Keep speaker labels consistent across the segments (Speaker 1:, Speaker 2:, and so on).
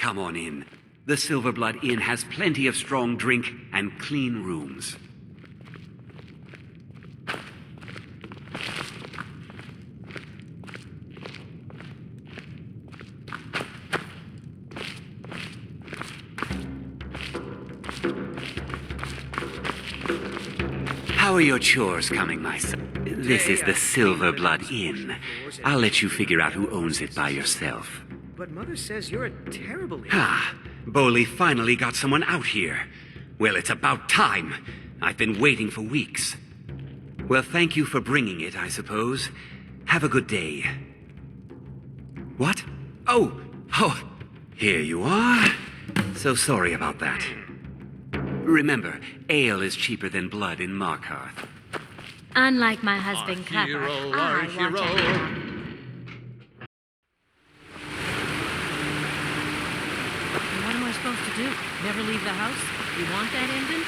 Speaker 1: Come on in. The Silverblood Inn has plenty of strong drink and clean rooms. How are your chores coming, my son? This is the Silverblood Inn. I'll let you figure out who owns it by yourself.
Speaker 2: But Mother says you're a terrible idiot.
Speaker 1: Ah, Boley finally got someone out here. Well, it's about time. I've been waiting for weeks. Well, thank you for bringing it, I suppose. Have a good day. What? Oh, here you are. So sorry about that. Remember, ale is cheaper than blood in Markarth.
Speaker 3: Unlike my husband, Cuppa, I watch out.
Speaker 4: What am I supposed to do? Never leave the house? You want that ending?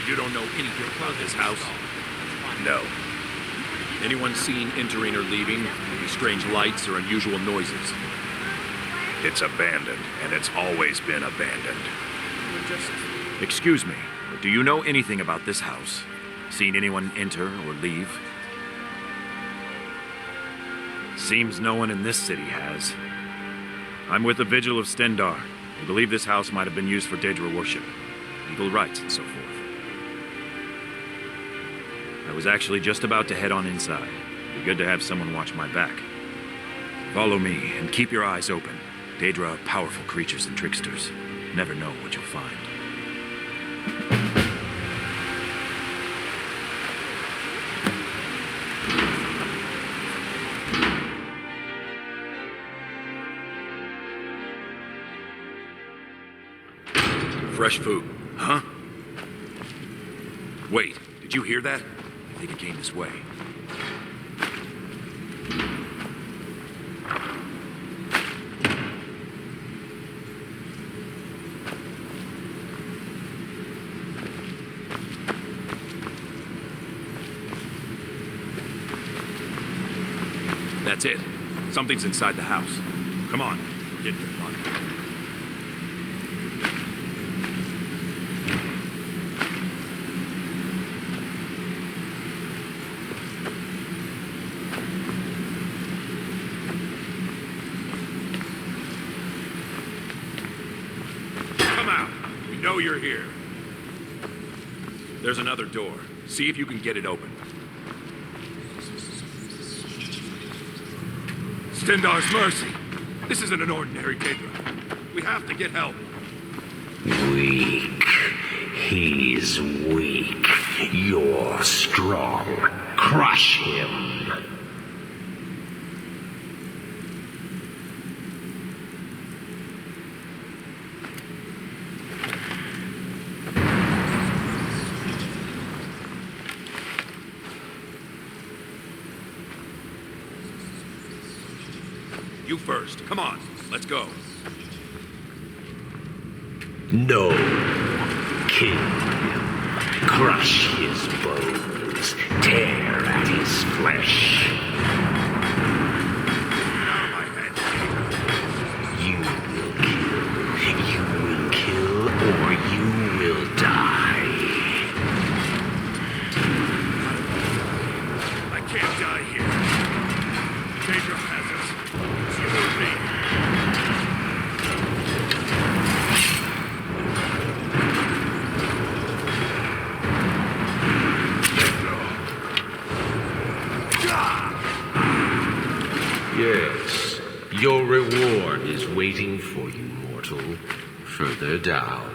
Speaker 5: You don't know anything about this house? No. Anyone seen entering or leaving? Any strange lights or unusual noises?
Speaker 6: It's abandoned, and it's always been abandoned.
Speaker 5: Excuse me, but do you know anything about this house? Seen anyone enter or leave? Seems no one in this city has. I'm with the Vigil of Stendar. We believe this house might have been used for Daedra worship, legal rites, and so forth. I was actually just about to head on inside. Be good to have someone watch my back. Follow me, and keep your eyes open. Daedra are powerful creatures and tricksters. Never know what you'll find. Fresh food, huh? Wait, did you hear that? I think it came this way. That's it. Something's inside the house. Come on, we're getting to the bottom. Know you're here. There's another door. See if you can get it open. Stendar's mercy. This isn't an ordinary Daedra. We have to get help.
Speaker 7: Weak. He's weak. You're strong. Crush him.
Speaker 5: You first. Come on. Let's go.
Speaker 7: No. Kill him. Crush his bones. Tear at his flesh.
Speaker 5: Out of my head.
Speaker 7: You will kill, or you will die.
Speaker 5: I can't die here. Daedra has us. You will be.
Speaker 7: Yes, your reward is waiting for you, mortal, further down.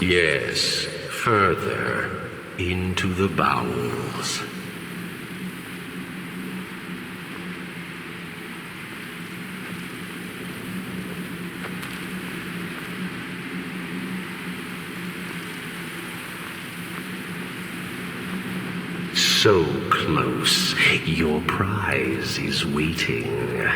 Speaker 7: Yes, further into the bowels. so close. Your prize is waiting.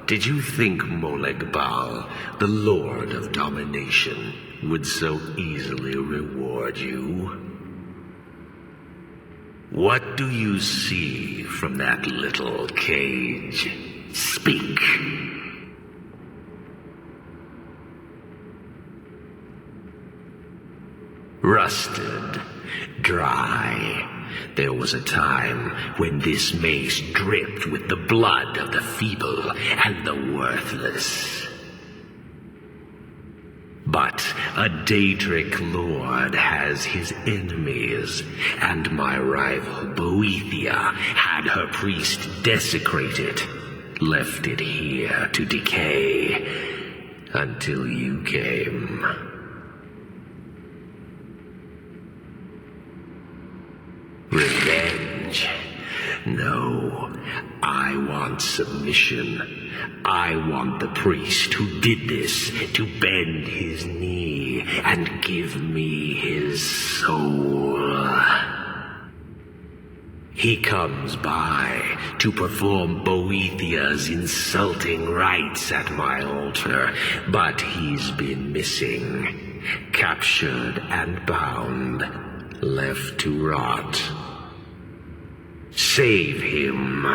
Speaker 7: Did you think Molegbal, the Lord of Domination, would so easily reward you? What do you see from that little cage? Speak. Rusted, dry. There was a time when this maze dripped with the blood of the feeble and the worthless. But a Daedric lord has his enemies, and my rival Boethia had her priest desecrated, left it here to decay, until you came. Revenge? No, I want submission. I want the priest who did this to bend his knee and give me his soul. He comes by to perform Boethia's insulting rites at my altar, but he's been missing, captured and bound, left to rot. Save him.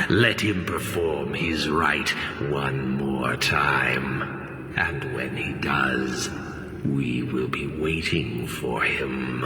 Speaker 7: Let him perform his rite one more time. And when he does, we will be waiting for him.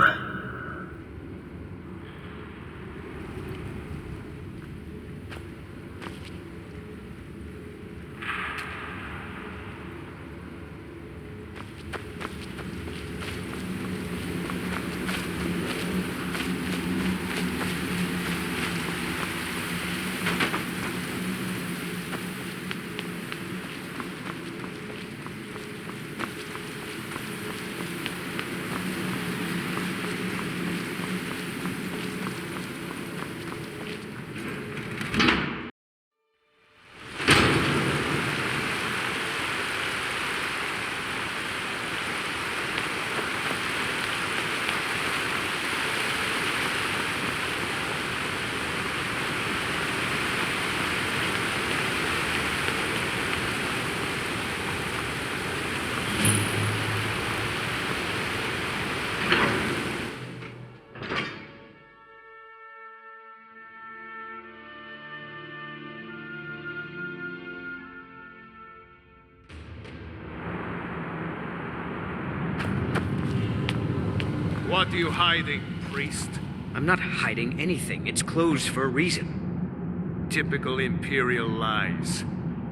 Speaker 8: What are you hiding, priest?
Speaker 2: I'm not hiding anything. It's closed for a reason.
Speaker 8: Typical Imperial lies.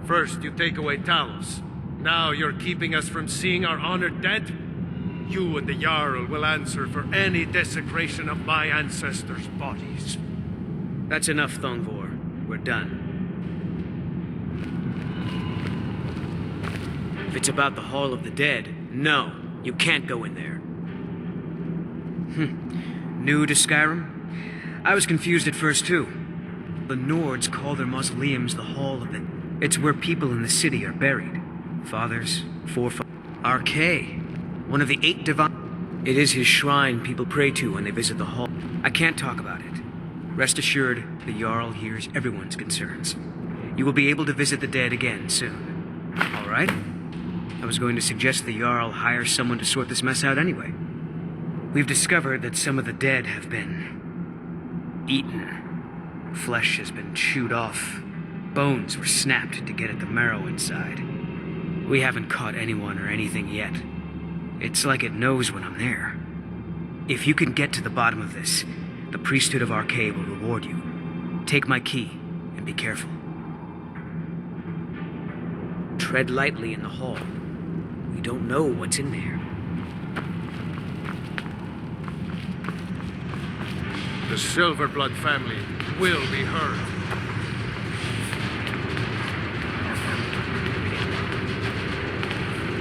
Speaker 8: First, you take away Talos. Now you're keeping us from seeing our honored dead? You and the Jarl will answer for any desecration of my ancestors' bodies.
Speaker 2: That's enough, Thongvor. We're done. If it's about the Hall of the Dead, no, you can't go in there. New to Skyrim? I was confused at first, too. The Nords call their mausoleums the Hall of the... It's where people in the city are buried. Fathers, forefathers... Arkay, one of the 8 divine... It is his shrine people pray to when they visit the hall. I can't talk about it. Rest assured, the Jarl hears everyone's concerns. You will be able to visit the dead again soon. All right? I was going to suggest the Jarl hire someone to sort this mess out anyway. We've discovered that some of the dead have been eaten. Flesh has been chewed off. Bones were snapped to get at the marrow inside. We haven't caught anyone or anything yet. It's like it knows when I'm there. If you can get to the bottom of this, the priesthood of Arkay will reward you. Take my key and be careful. Tread lightly in the hall. We don't know what's in there.
Speaker 8: The Silverblood family will be heard.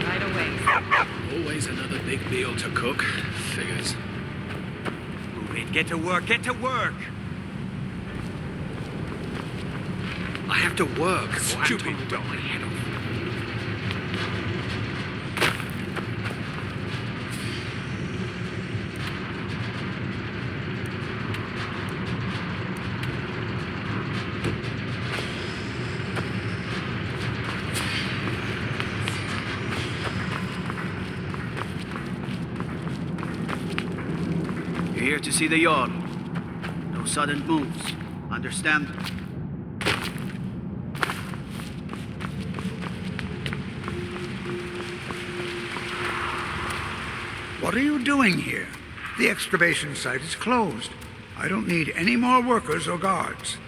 Speaker 4: Right away.
Speaker 9: Always another big meal to cook. Figures.
Speaker 1: Move it, get to work, get to work!
Speaker 9: I have to work. Stupid
Speaker 1: Well, my head off.
Speaker 10: You're here to see the Jarl. No sudden moves. Understand?
Speaker 11: What are you doing here? The excavation site is closed. I don't need any more workers or guards.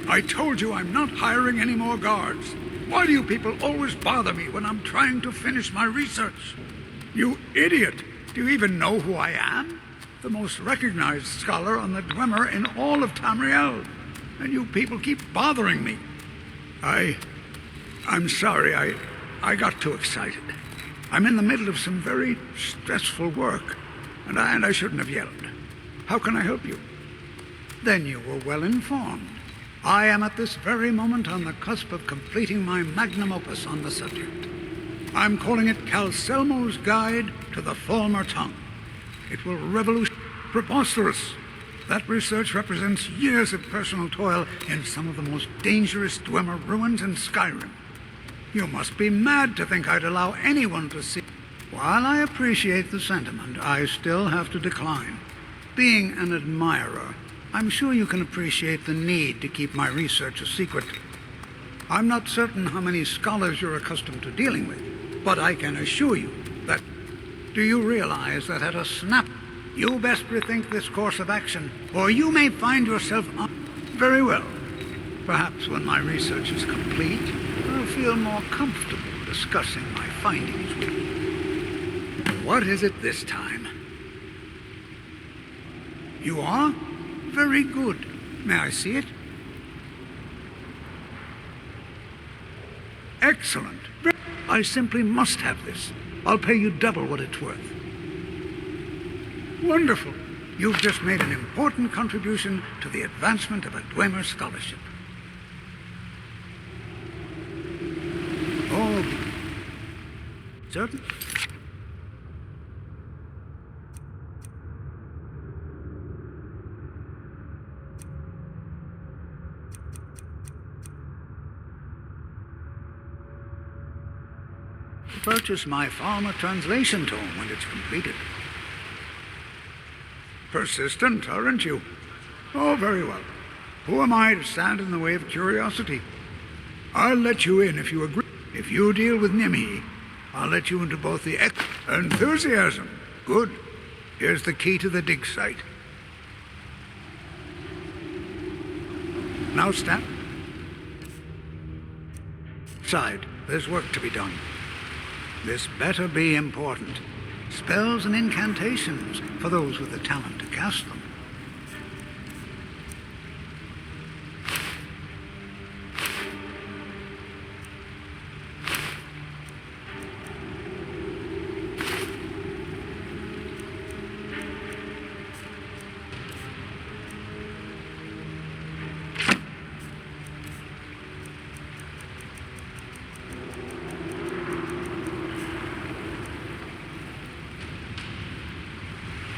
Speaker 11: I told you I'm not hiring any more guards. Why do you people always bother me when I'm trying to finish my research? You idiot! Do you even know who I am? The most recognized scholar on the Dwemer in all of Tamriel. And you people keep bothering me. I'm sorry, I got too excited. I'm in the middle of some very stressful work, and I shouldn't have yelled. How can I help you? Then you were well informed. I am at this very moment on the cusp of completing my magnum opus on the subject. I'm calling it Calcelmo's Guide to the Falmer Tongue. It will revolutionize. Preposterous! That research represents years of personal toil in some of the most dangerous Dwemer ruins in Skyrim. You must be mad to think I'd allow anyone to see. While I appreciate the sentiment, I still have to decline. Being an admirer, I'm sure you can appreciate the need to keep my research a secret. I'm not certain how many scholars you're accustomed to dealing with, but I can assure you that... Do you realize that at a snap, you best rethink this course of action, or you may find yourself on... Very well. Perhaps when my research is complete, I'll feel more comfortable discussing my findings with you. What is it this time? You are? Very good. May I see it? Excellent. I simply must have this. I'll pay you double what it's worth. Wonderful. You've just made an important contribution to the advancement of a Dwemer scholarship. Oh, certain. Purchase my farmer translation tome when it's completed. Persistent, aren't you? Oh, very well. Who am I to stand in the way of curiosity? I'll let you in if you agree. If you deal with Nimhi, I'll let you into both the enthusiasm. Good. Here's the key to the dig site. Now stand. Side, there's work to be done. This better be important. Spells and incantations for those with the talent to cast them.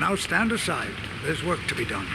Speaker 11: Now stand aside. There's work to be done.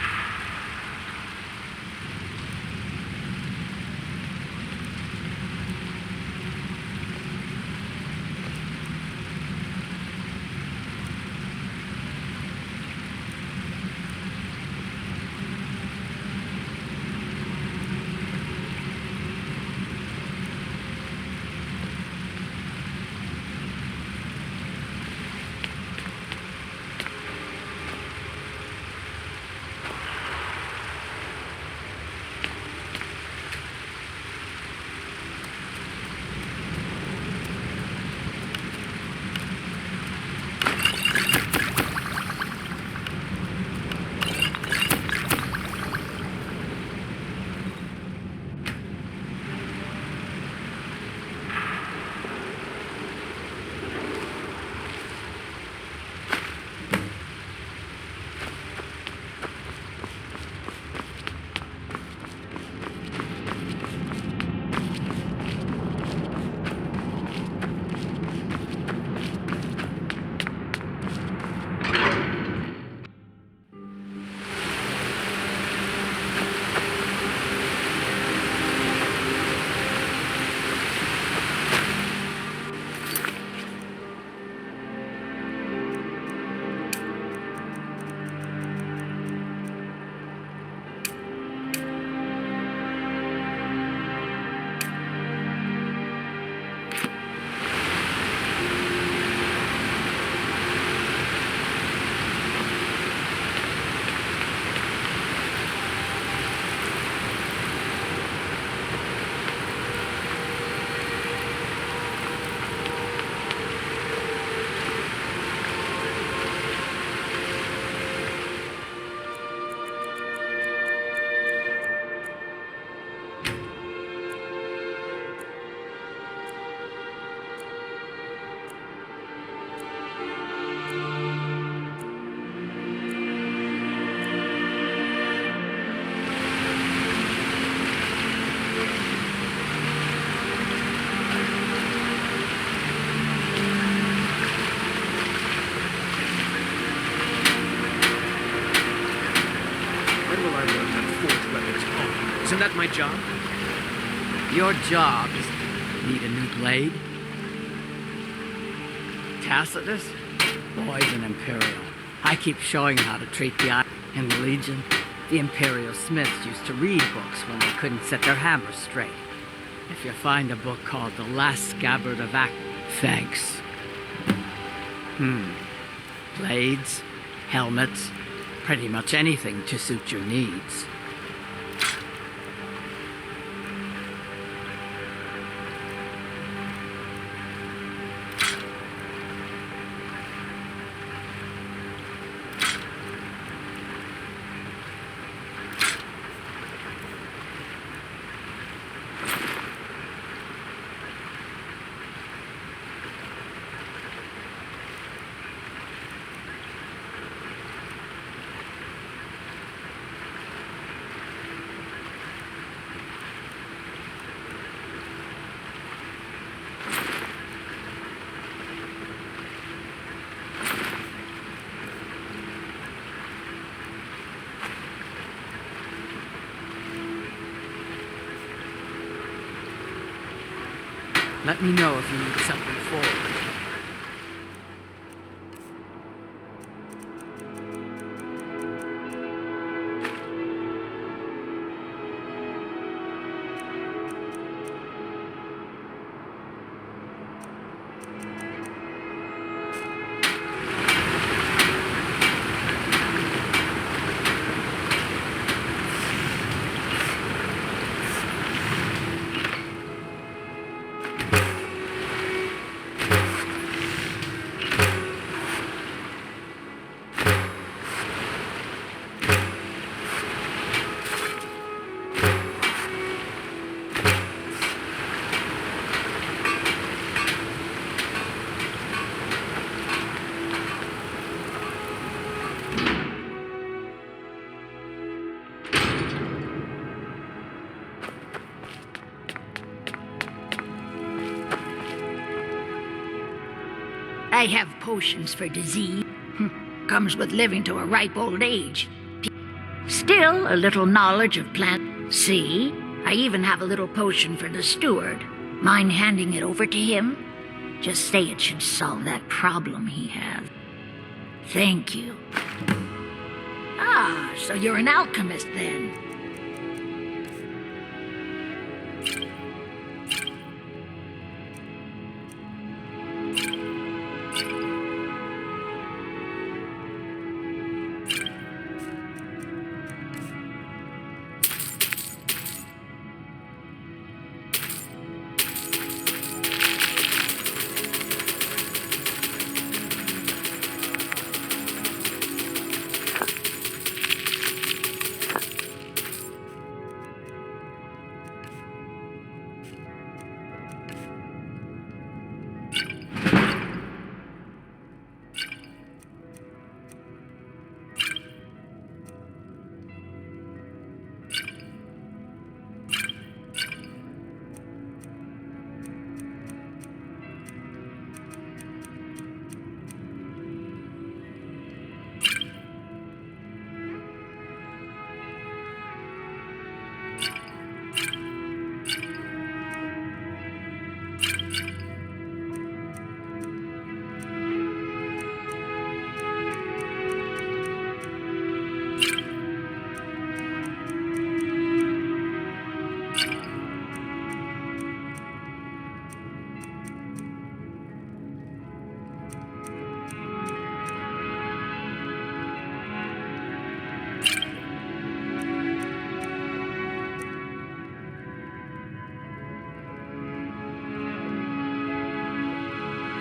Speaker 2: my job?
Speaker 12: Your job is need a new blade? Tacitus? Boy's an Imperial. I keep showing him how to treat the eye. In the Legion, the Imperial Smiths used to read books when they couldn't set their hammers straight. If you find a book called The Last Scabbard of Thanks. Blades, helmets, pretty much anything to suit your needs. Let me know if you need something forward.
Speaker 13: I have potions for disease. Comes with living to a ripe old age. Still, a little knowledge of plant. See? I even have a little potion for the steward. Mind handing it over to him? Just say it should solve that problem he has. Thank you. Ah, so you're an alchemist then.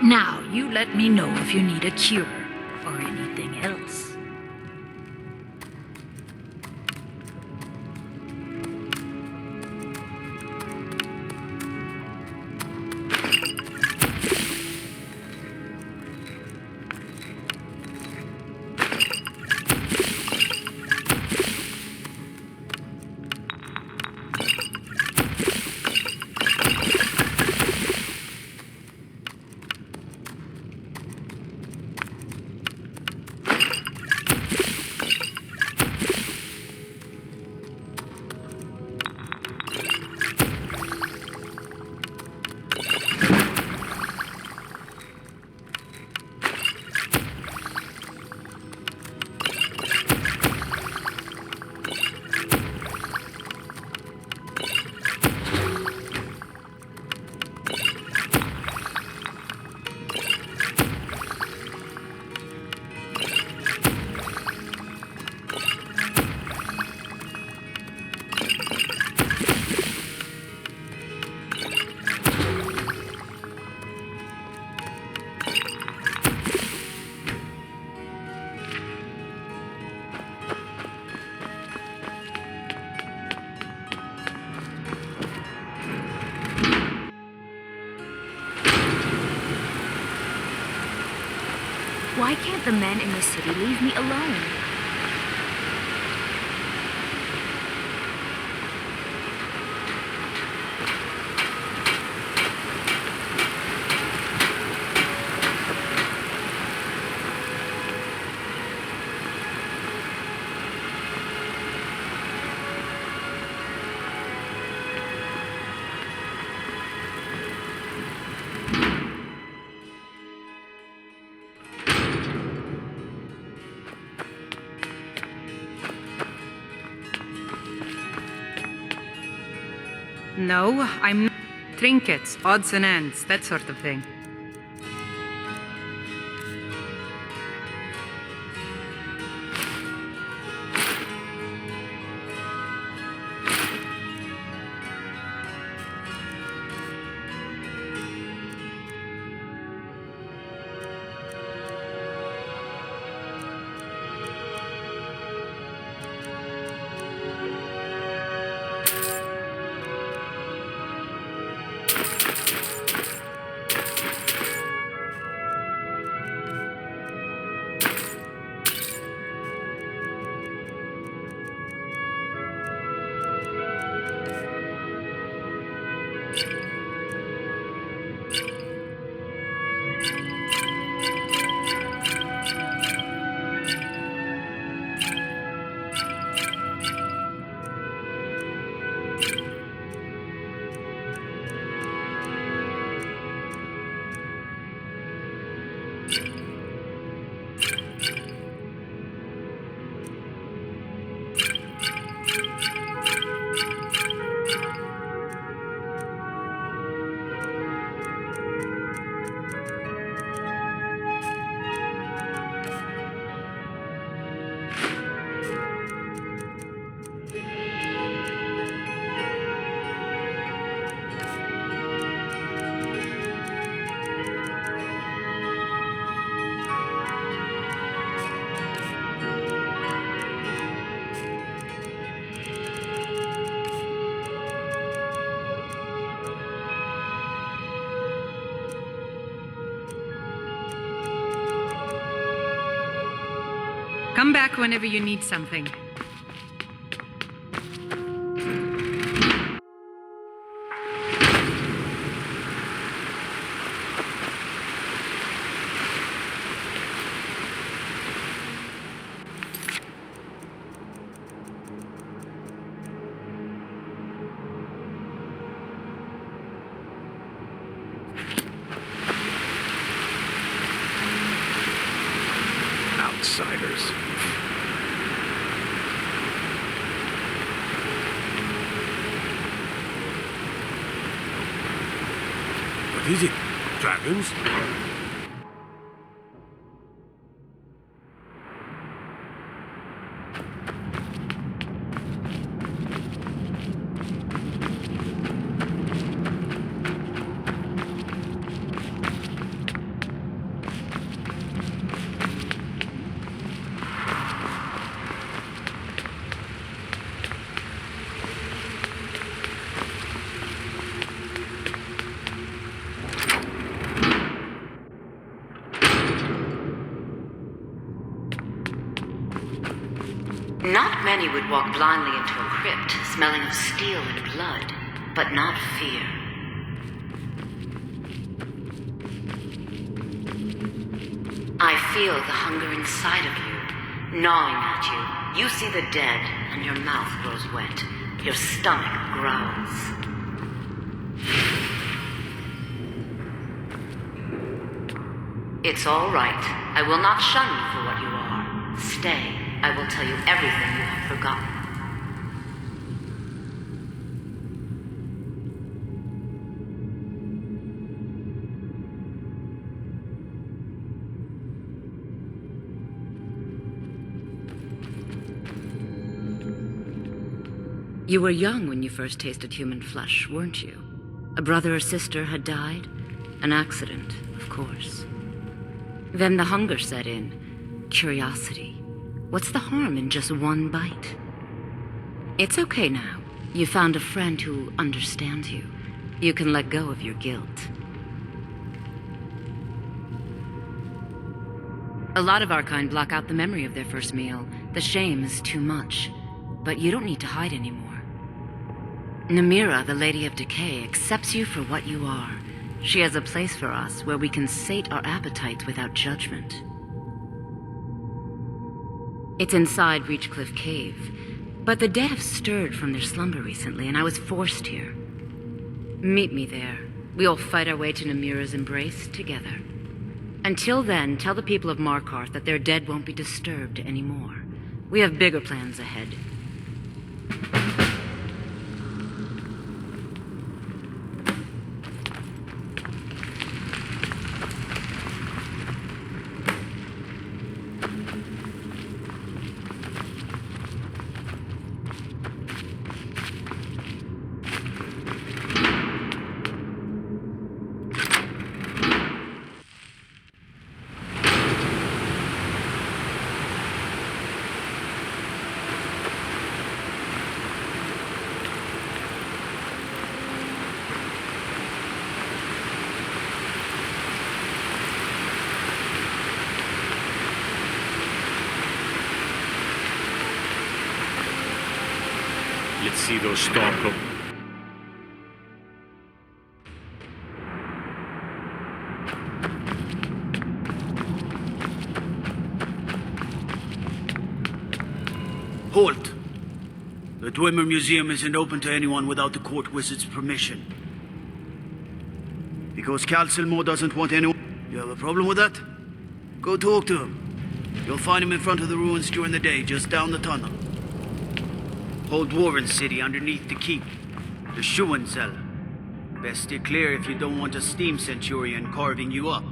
Speaker 13: Now, you let me know if you need a cure or anything else.
Speaker 3: Why can't the men in the city leave me alone?
Speaker 14: No, I'm... Trinkets, odds and ends, that sort of thing. Come back whenever you need something.
Speaker 6: Outsiders.
Speaker 8: What is it? Dragons?
Speaker 15: Not many would walk blindly into a crypt, smelling of steel and blood, but not fear. I feel the hunger inside of you, gnawing at you. You see the dead, and your mouth grows wet. Your stomach growls. It's all right. I will not shun you for what you are. Stay. I will tell you everything you have forgotten. You were young when you first tasted human flesh, weren't you? A brother or sister had died? An accident, of course. Then the hunger set in. Curiosity. What's the harm in just one bite? It's okay now. You found a friend who understands you. You can let go of your guilt. A lot of our kind block out the memory of their first meal. The shame is too much. But you don't need to hide anymore. Namira, the Lady of Decay, accepts you for what you are. She has a place for us where we can sate our appetites without judgment. It's inside Reachcliff Cave, but the dead have stirred from their slumber recently, and I was forced here. Meet me there. We'll fight our way to Namira's embrace together. Until then, tell the people of Markarth that their dead won't be disturbed anymore. We have bigger plans ahead.
Speaker 8: Let's see those stormcloaks.
Speaker 10: Halt! The Dwemer Museum isn't open to anyone without the court wizard's permission. Because Calcelmo doesn't want anyone... You have a problem with that? Go talk to him. You'll find him in front of the ruins during the day, just down the tunnel. Whole Dwarven city underneath the keep. The Schuenzell. Best stay clear if you don't want a steam centurion carving you up.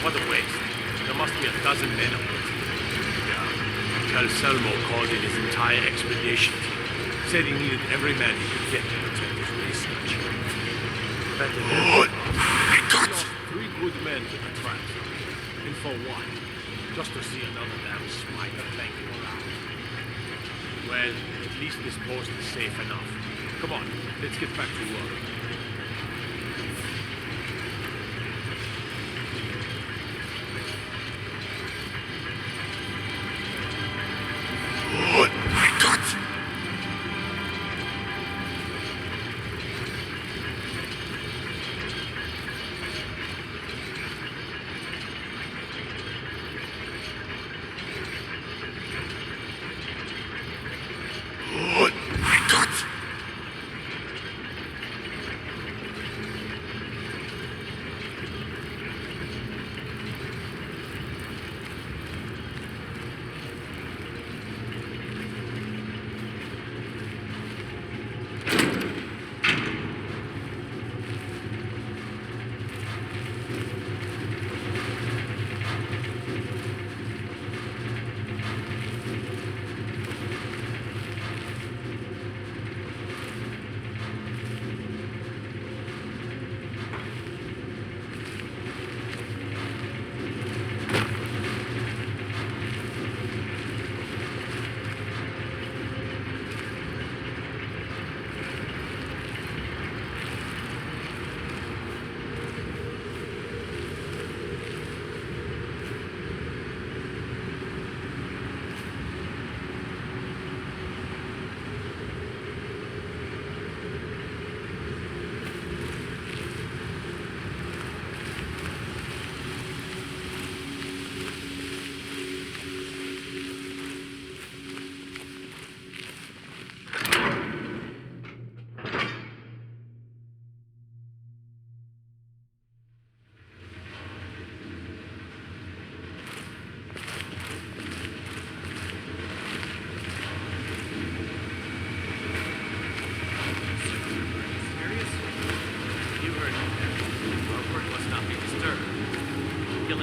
Speaker 8: What a waste. There must be a dozen men up there. Yeah. Calcelmo called in his entire expedition team. Said he needed every man he could get to protect his research. Better than he lost 3 good men to the traps. And for what? Just to see another damn spider banging around. Well, at least this post is safe enough. Come on, let's get back to work.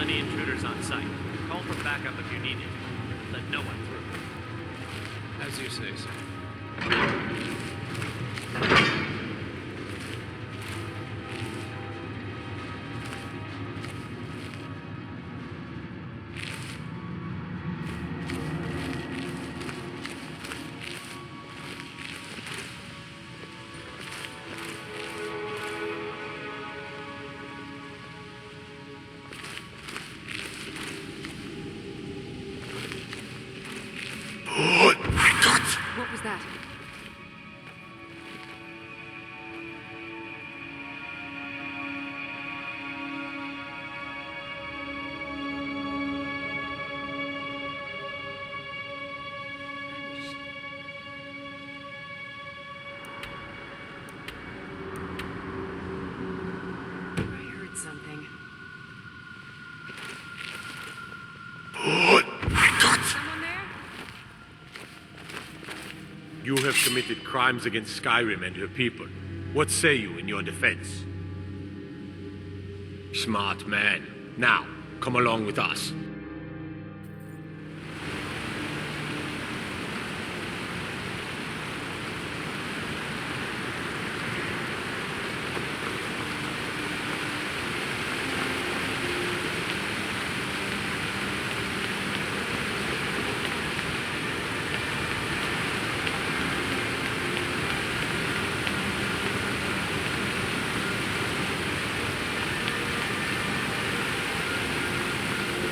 Speaker 16: Any intruders on site. Call for backup if you need it. Let no one through.
Speaker 9: As you say, sir.
Speaker 17: that?
Speaker 4: I heard something. Someone there?
Speaker 8: You have committed crimes against Skyrim and her people. What say you in your defense? Smart man. Now, come along with us.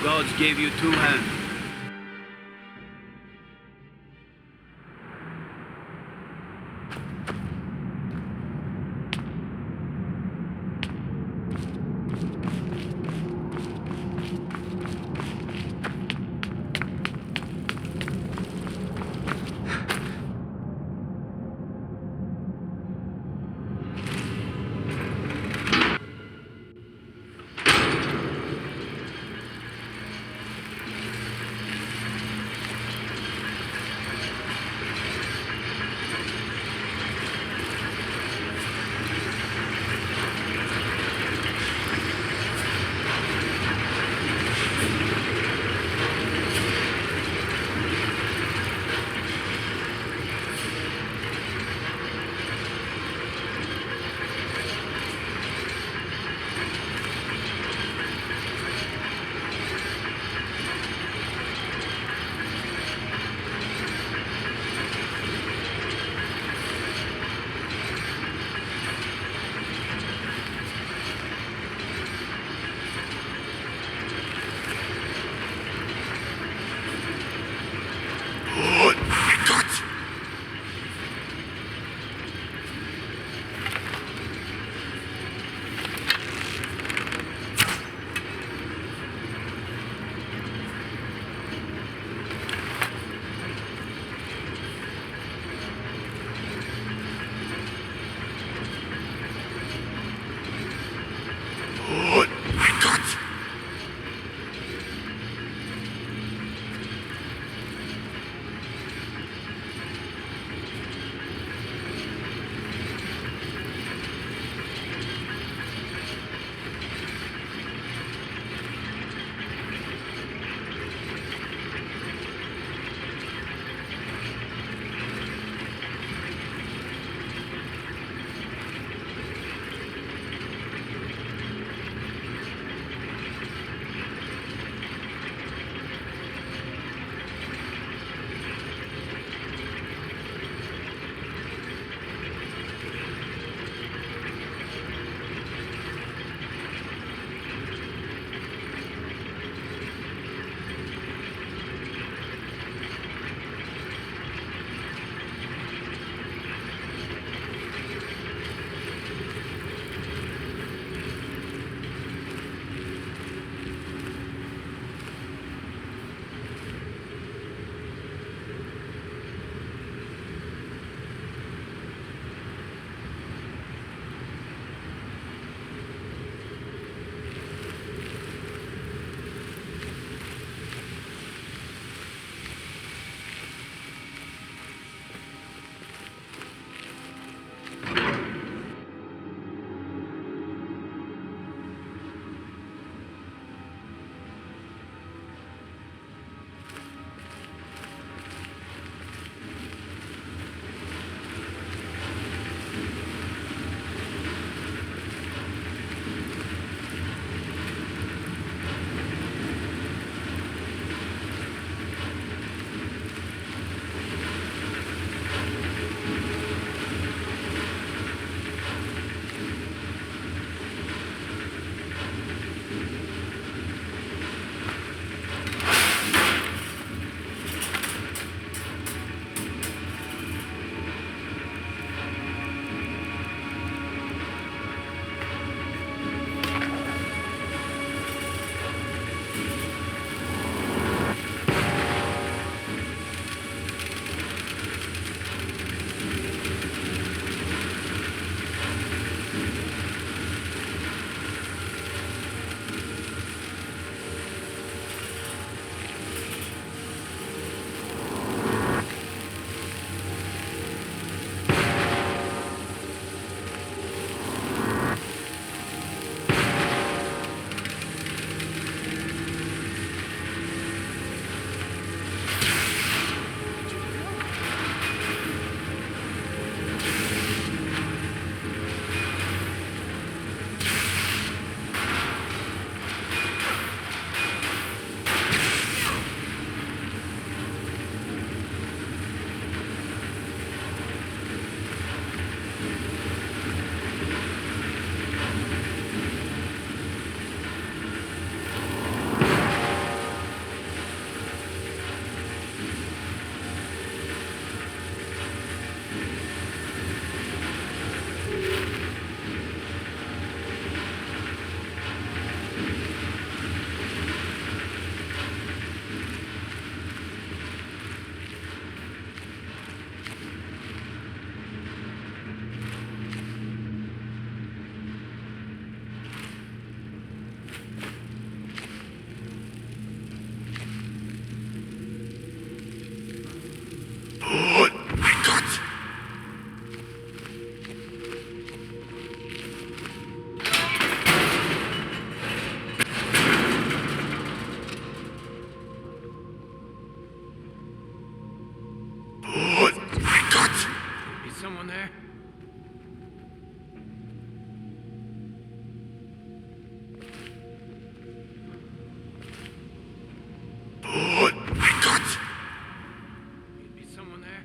Speaker 10: The gods gave you two hands. someone there? Be someone there?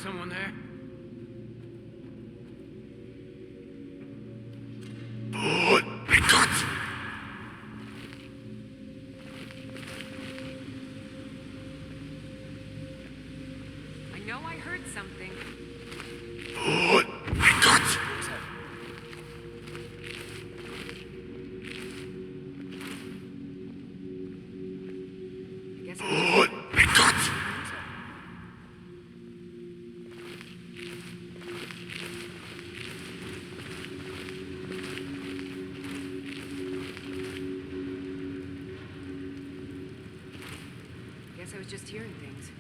Speaker 10: Someone there?
Speaker 14: I know I heard something. I guess I I was just hearing things.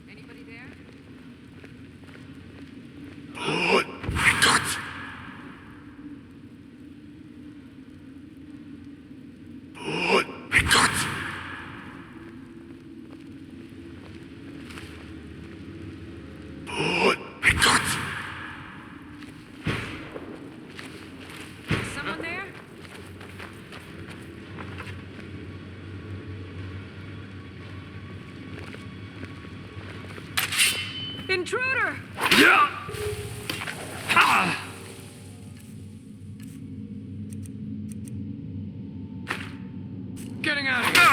Speaker 14: Anybody there? Someone there? Intruder!
Speaker 10: Yeah! Getting out of here!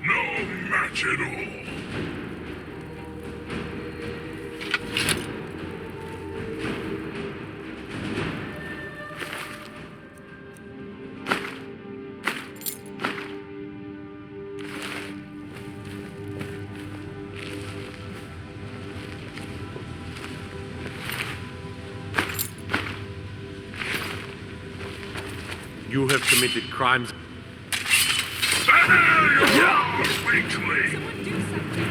Speaker 6: No match at all.
Speaker 8: You have committed crimes.
Speaker 6: Weakling!
Speaker 14: Someone do something!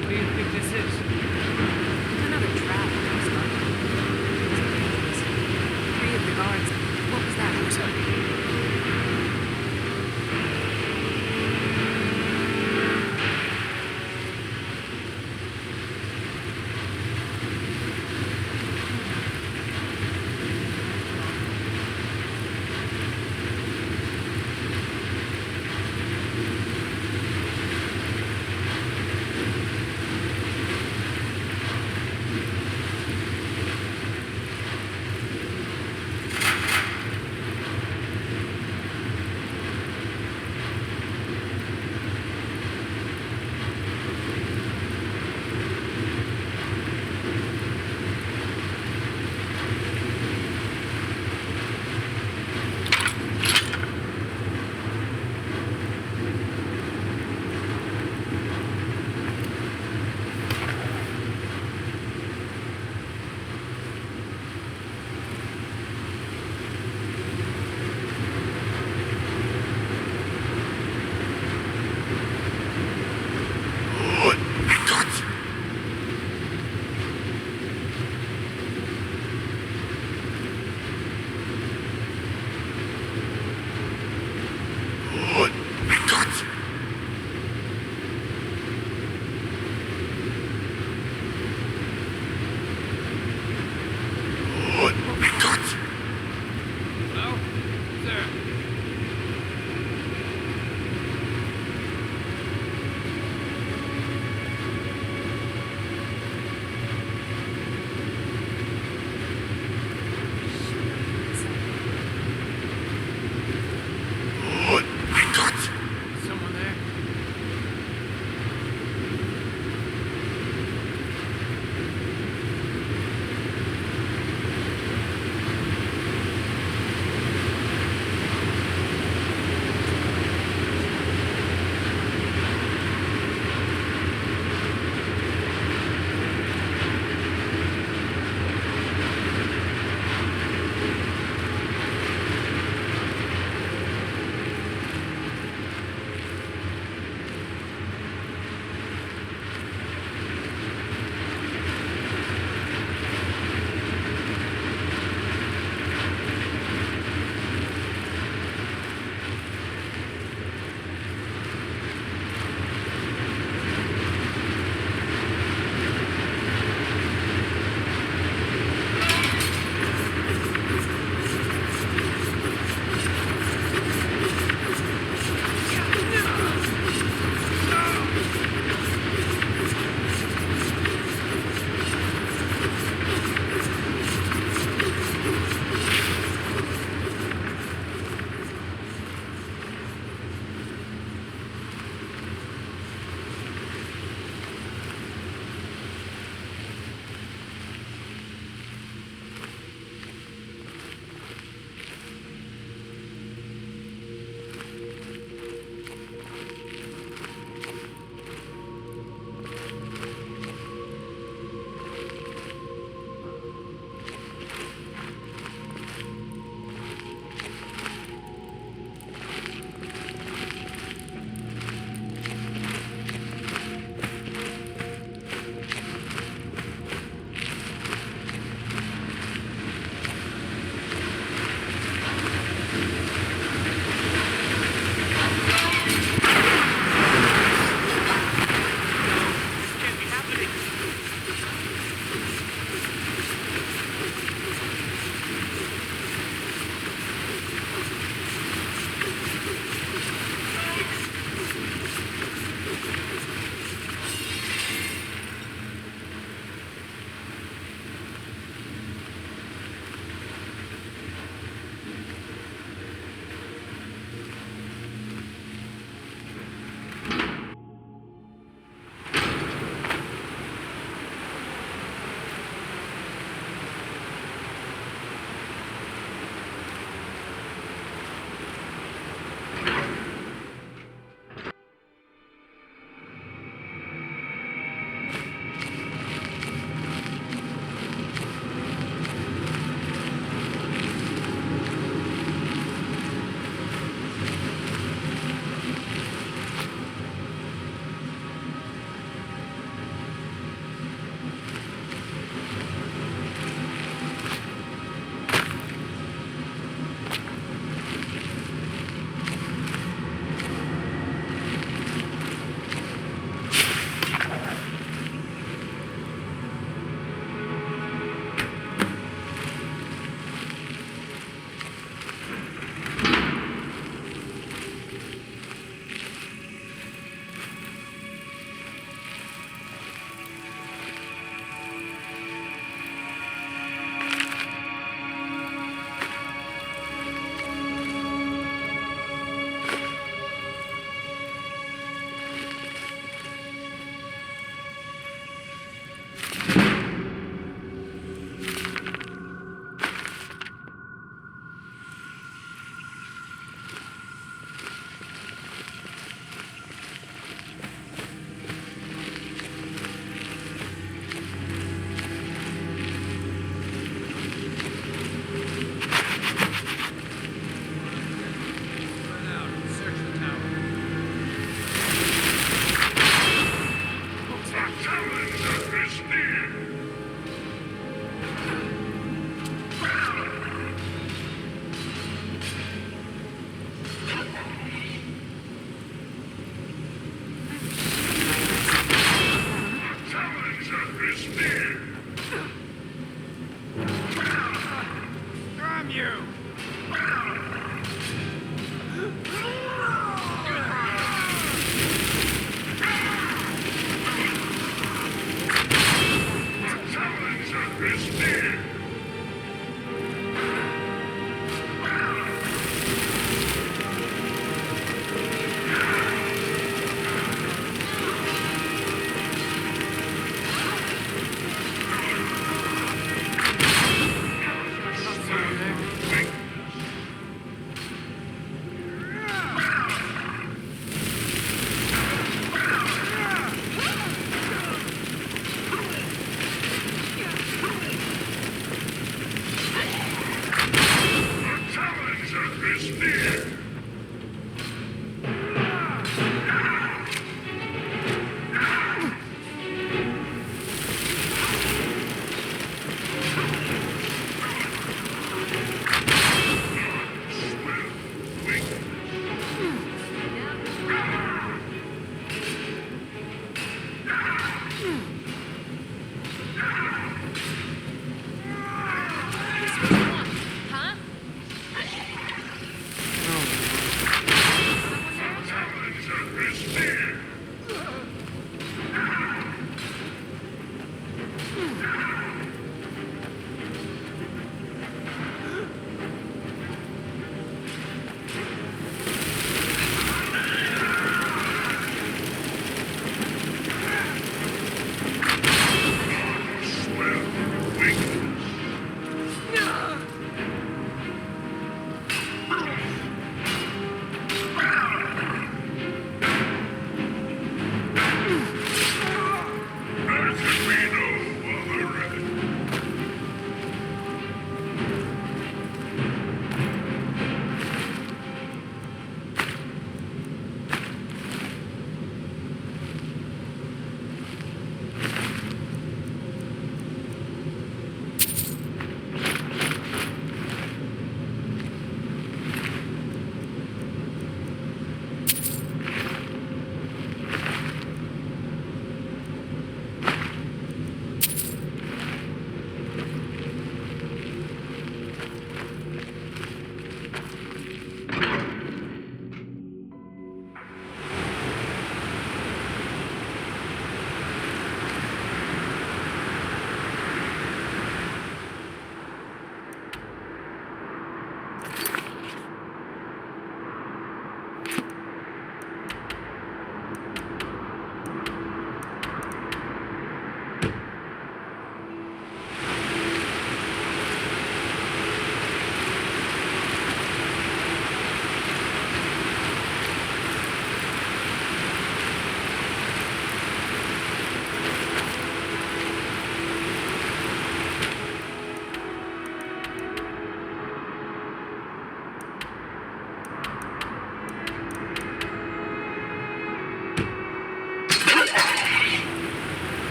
Speaker 2: What do you think this is?
Speaker 14: Another trap. Most likely. Three of the guards. What was that?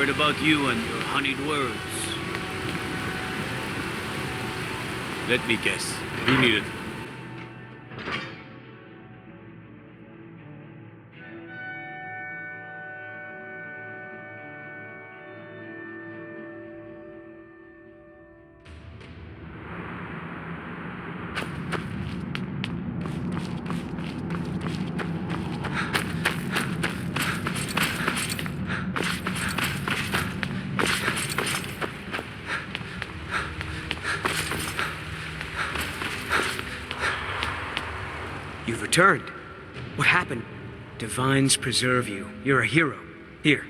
Speaker 10: Heard about you and your honeyed words.
Speaker 9: Let me guess. You need it.
Speaker 2: You've returned. What happened? Divines preserve you. You're a hero. Here,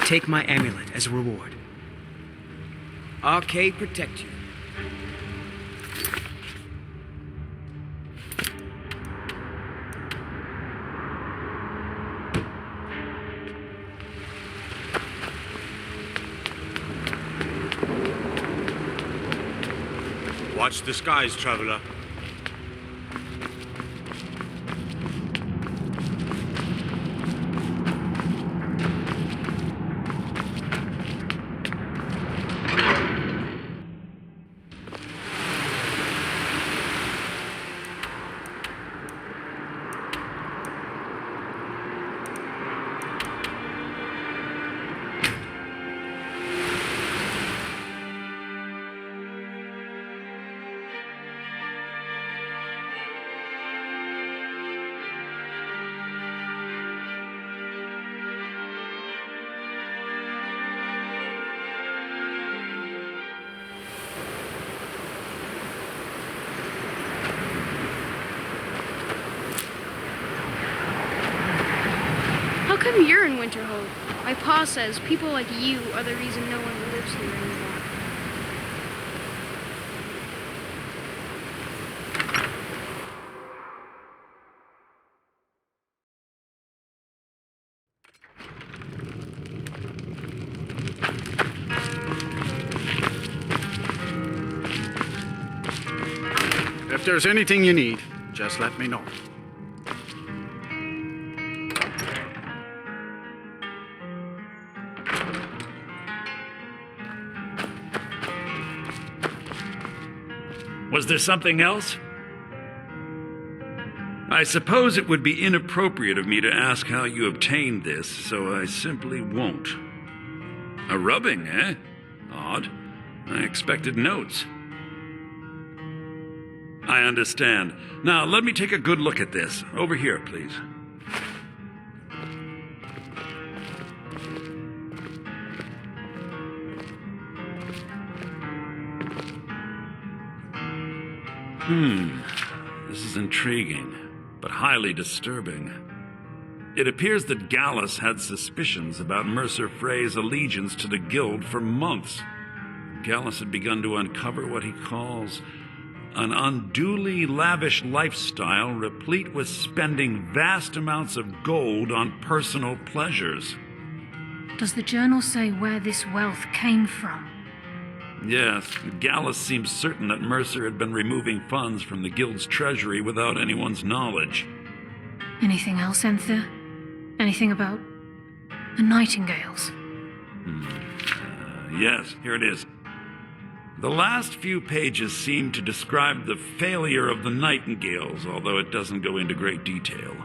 Speaker 2: take my amulet as a reward. Arcade protect you.
Speaker 9: Watch the skies, traveler.
Speaker 17: How come you're in Winterhold? My pa says people like you are the reason no one lives here anymore.
Speaker 11: If there's anything you need, just let me know.
Speaker 5: Was there something else? I suppose it would be inappropriate of me to ask how you obtained this, so I simply won't. A rubbing, eh? Odd. I expected notes. I understand. Now, let me take a good look at this. Over here, please. This is intriguing, but highly disturbing. It appears that Gallus had suspicions about Mercer Frey's allegiance to the Guild for months. Gallus had begun to uncover what he calls an unduly lavish lifestyle replete with spending vast amounts of gold on personal pleasures.
Speaker 3: Does the journal say where this wealth came from?
Speaker 5: Yes, Gallus seems certain that Mercer had been removing funds from the Guild's treasury without anyone's knowledge.
Speaker 3: Anything else, Enther? Anything about the Nightingales?
Speaker 5: Yes, here it is. The last few pages seem to describe the failure of the Nightingales, although it doesn't go into great detail.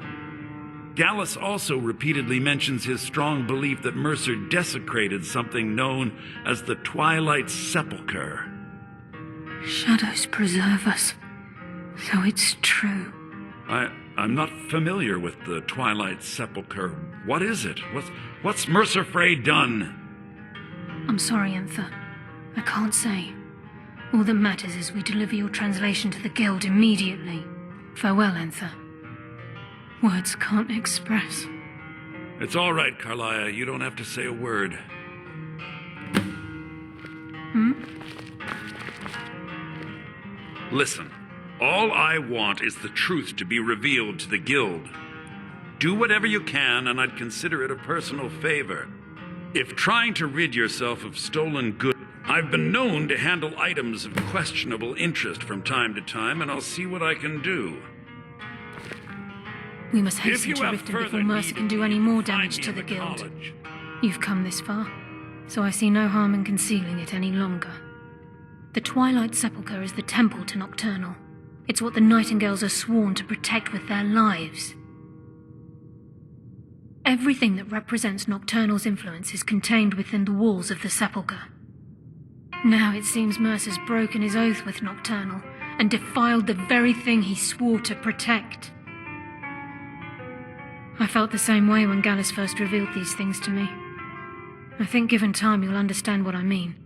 Speaker 5: Gallus also repeatedly mentions his strong belief that Mercer desecrated something known as the Twilight Sepulchre.
Speaker 3: Shadows preserve us. So it's true.
Speaker 5: I'm not familiar with the Twilight Sepulchre. What is it? What's Mercer Frey done?
Speaker 3: I'm sorry, Enther. I can't say. All that matters is we deliver your translation to the Guild immediately. Farewell, Enther. Words can't express.
Speaker 5: It's all right, Carlia. You don't have to say a word. Listen, all I want is the truth to be revealed to the Guild. Do whatever you can, and I'd consider it a personal favor. If trying to rid yourself of stolen goods, I've been known to handle items of questionable interest from time to time, and I'll see what I can do.
Speaker 3: We must hasten to Riften before Mercer can do any more damage to the Guild. You've come this far. so I see no harm in concealing it any longer. The Twilight Sepulchre is the temple to Nocturnal. It's what the Nightingales are sworn to protect with their lives. Everything that represents Nocturnal's influence is contained within the walls of the Sepulchre. Now it seems Mercer's broken his oath with Nocturnal and defiled the very thing he swore to protect. I felt the same way when Gallus first revealed these things to me. I think given time you'll understand what I mean.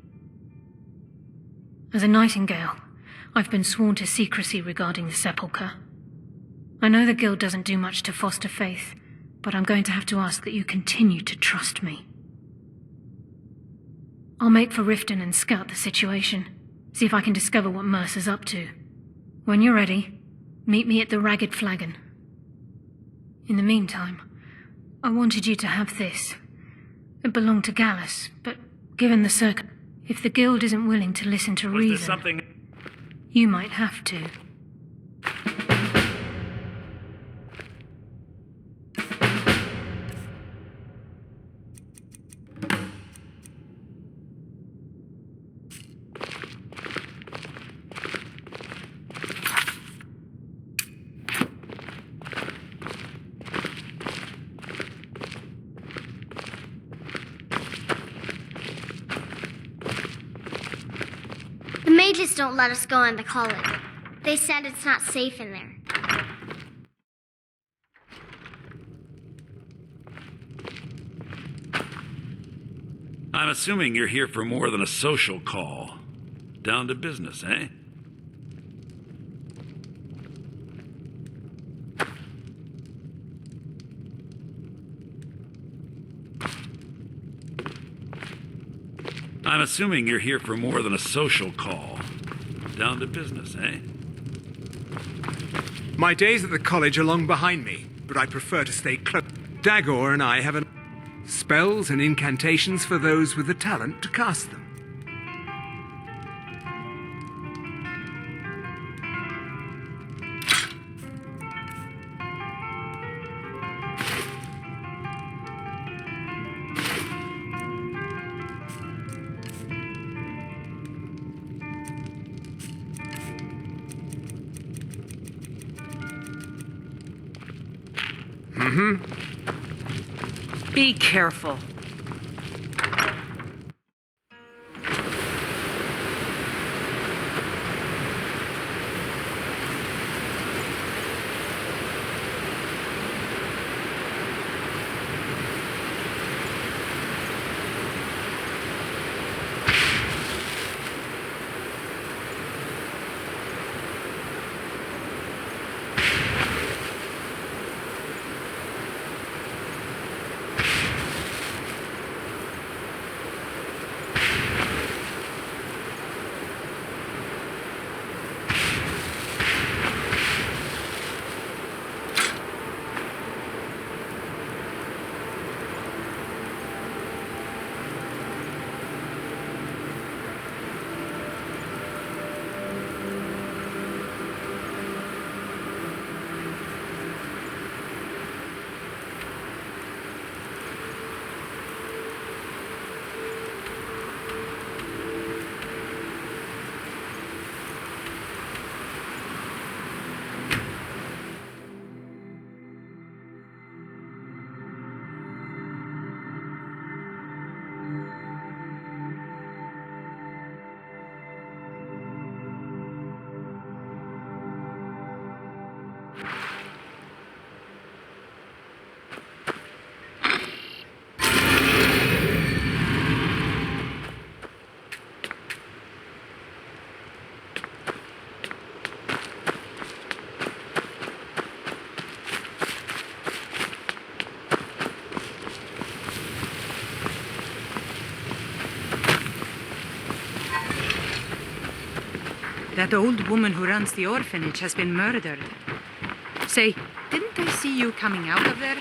Speaker 3: As a Nightingale, I've been sworn to secrecy regarding the Sepulchre. I know the Guild doesn't do much to foster faith, but I'm going to have to ask that you continue to trust me. I'll make for Riften and scout the situation, see if I can discover what Mercer's up to. When you're ready, meet me at the Ragged Flagon. In the meantime, I wanted you to have this. It belonged to Gallus, but given the if the Guild isn't willing to listen to reason...
Speaker 6: Was there something...
Speaker 3: You might have to.
Speaker 18: The mages don't let us go into college. They said it's not safe in there.
Speaker 6: I'm assuming you're here for more than a social call. Down to business, eh? I'm assuming you're here for more than a social call. Down to business, eh?
Speaker 9: My days at the college are long behind me, but I prefer to stay close. Dagor and I have spells and incantations for those with the talent to cast them.
Speaker 14: Be careful. That old woman who runs the orphanage has been murdered. Say, didn't I see you coming out of there?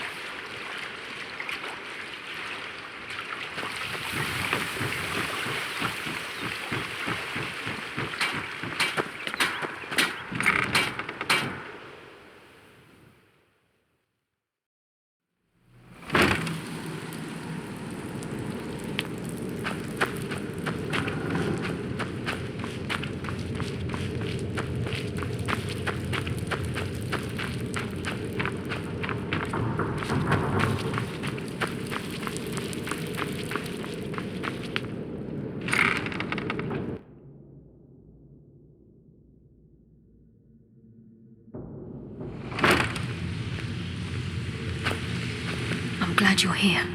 Speaker 3: glad you're here.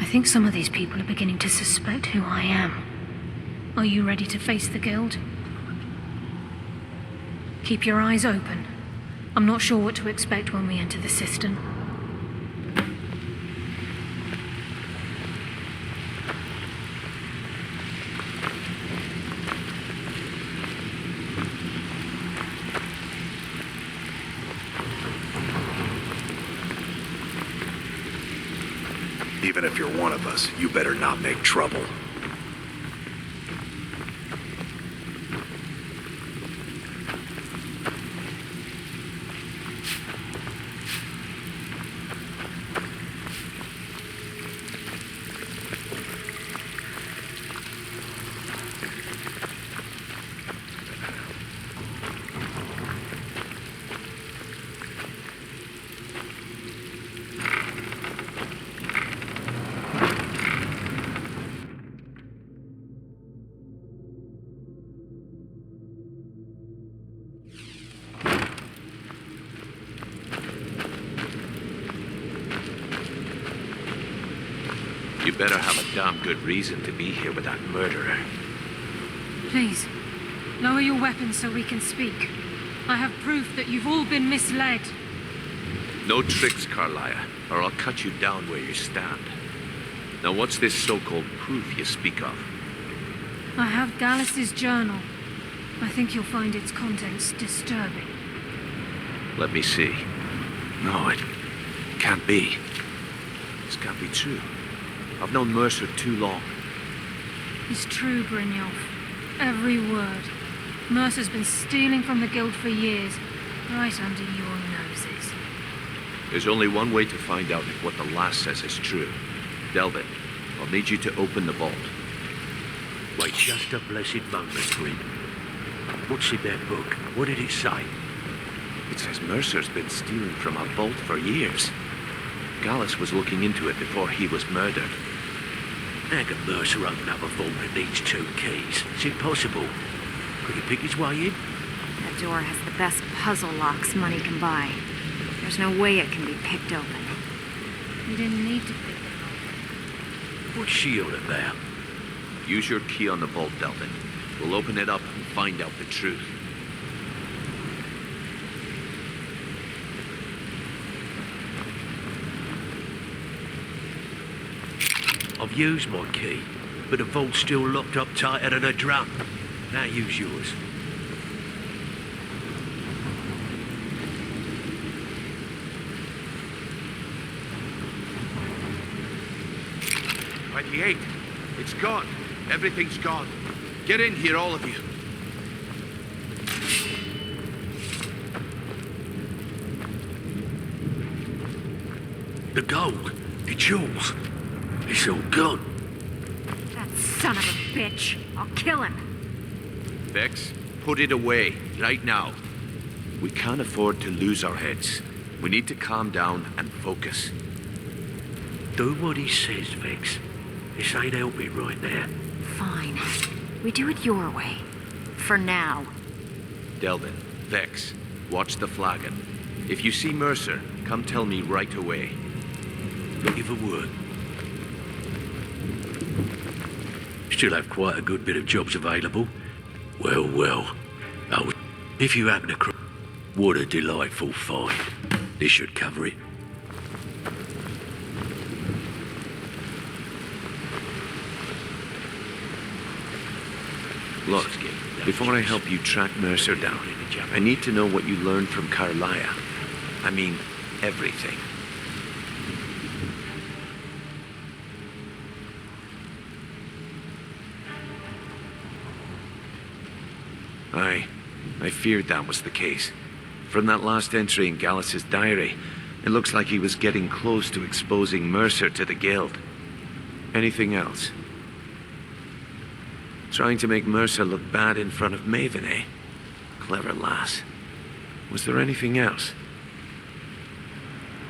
Speaker 3: I think some of these people are beginning to suspect who I am. Are you ready to face the Guild? Keep your eyes open. I'm not sure what to expect when we enter the cistern.
Speaker 19: Even if you're one of us, you better not make trouble.
Speaker 7: You better have a damn good reason to be here with that murderer.
Speaker 3: Please, lower your weapons so we can speak. I have proof that you've all been misled.
Speaker 7: No tricks, Carlia, or I'll cut you down where you stand. Now what's this so-called proof you speak of?
Speaker 3: I have Gallus's journal. I think you'll find its contents disturbing.
Speaker 7: Let me see. No, it can't be. This can't be true. I've known Mercer too long.
Speaker 3: It's true, Brynjolf. Every word. Mercer's been stealing from the Guild for years, right under your noses.
Speaker 7: There's only one way to find out if what the lass says is true. Delvin, I'll need you to open the vault.
Speaker 20: Wait just a blessed moment, Bryn. What's in that book? What did it say?
Speaker 7: It says Mercer's been stealing from a vault for years. Gallus was looking into it before he was murdered.
Speaker 20: How can Mercer open up a vault that needs 2 keys? It's impossible. Could he pick his way in?
Speaker 21: That door has the best puzzle locks money can buy. There's no way it can be picked open.
Speaker 3: You didn't need to pick them up.
Speaker 20: What's she on about?
Speaker 7: Use your key on the vault, Delvin. We'll open it up and find out the truth.
Speaker 20: I've used my key, but the vault's still locked up tighter than a drum. Now use yours.
Speaker 7: It's gone. Everything's gone. Get in here, all of you.
Speaker 20: The gold. It's yours. It's all gone.
Speaker 21: That son of a bitch. I'll kill him.
Speaker 7: Vex, put it away, right now. We can't afford to lose our heads. We need to calm down and focus.
Speaker 20: Do what he says, Vex. This ain't helping right now.
Speaker 21: Fine. We do it your way. For now.
Speaker 7: Delvin, Vex, watch the flagon. If you see Mercer, come tell me right away.
Speaker 20: Looking for work. Still have quite a good bit of jobs available. Well, well. Oh, if you happen to cross... What a delightful find. This should cover it.
Speaker 7: Look, before I help you track Mercer down, I need to know what you learned from Carlia. I mean, everything. I feared that was the case. From that last entry in Gallus's diary, it looks like he was getting close to exposing Mercer to the Guild. Anything else? Trying to make Mercer look bad in front of Maven, eh? Clever lass. Was there anything else?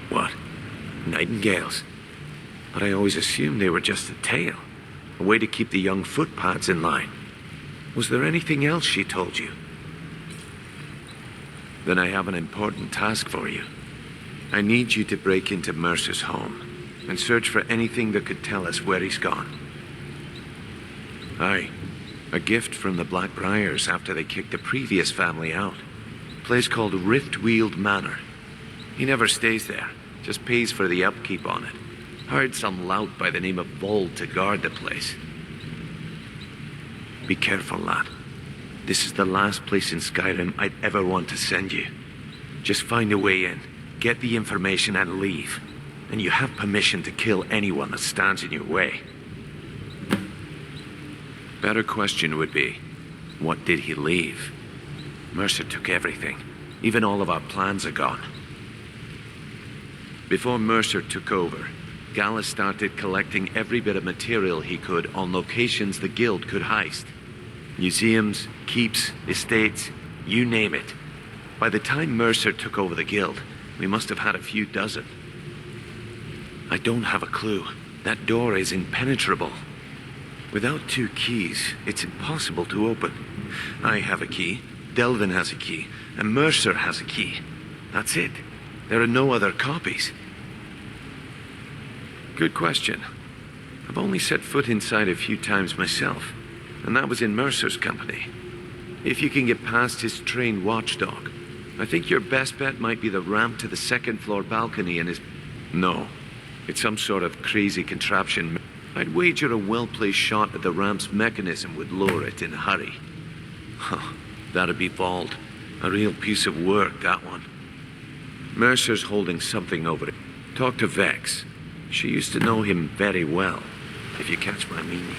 Speaker 7: What? Nightingales? But I always assumed they were just a tale. A way to keep the young footpads in line. Was there anything else she told you? Then I have an important task for you. I need you to break into Mercer's home and search for anything that could tell us where he's gone. Aye, a gift from the Blackbriars after they kicked the previous family out. A place called Riftweald Manor. He never stays there, just pays for the upkeep on it. Hired some lout by the name of Vold to guard the place. Be careful, lad. This is the last place in Skyrim I'd ever want to send you. Just find a way in, get the information and leave. And you have permission to kill anyone that stands in your way. Better question would be, what did he leave? Mercer took everything. Even all of our plans are gone. Before Mercer took over, Gallus started collecting every bit of material he could on locations the Guild could heist. Museums, keeps, estates, you name it. By the time Mercer took over the Guild, we must have had a few dozen. I don't have a clue. That door is impenetrable. Without 2 keys, it's impossible to open. I have a key, Delvin has a key, and Mercer has a key. That's it. There are no other copies. Good question. I've only set foot inside a few times myself, and that was in Mercer's company. If you can get past his trained watchdog, I think your best bet might be the ramp to the 2nd floor balcony in his... No. It's some sort of crazy contraption. I'd wager a well-placed shot at the ramp's mechanism would lure it in a hurry. Huh. That'd be Vold. A real piece of work, that one. Mercer's holding something over it. Talk to Vex. She used to know him very well, if you catch my meaning.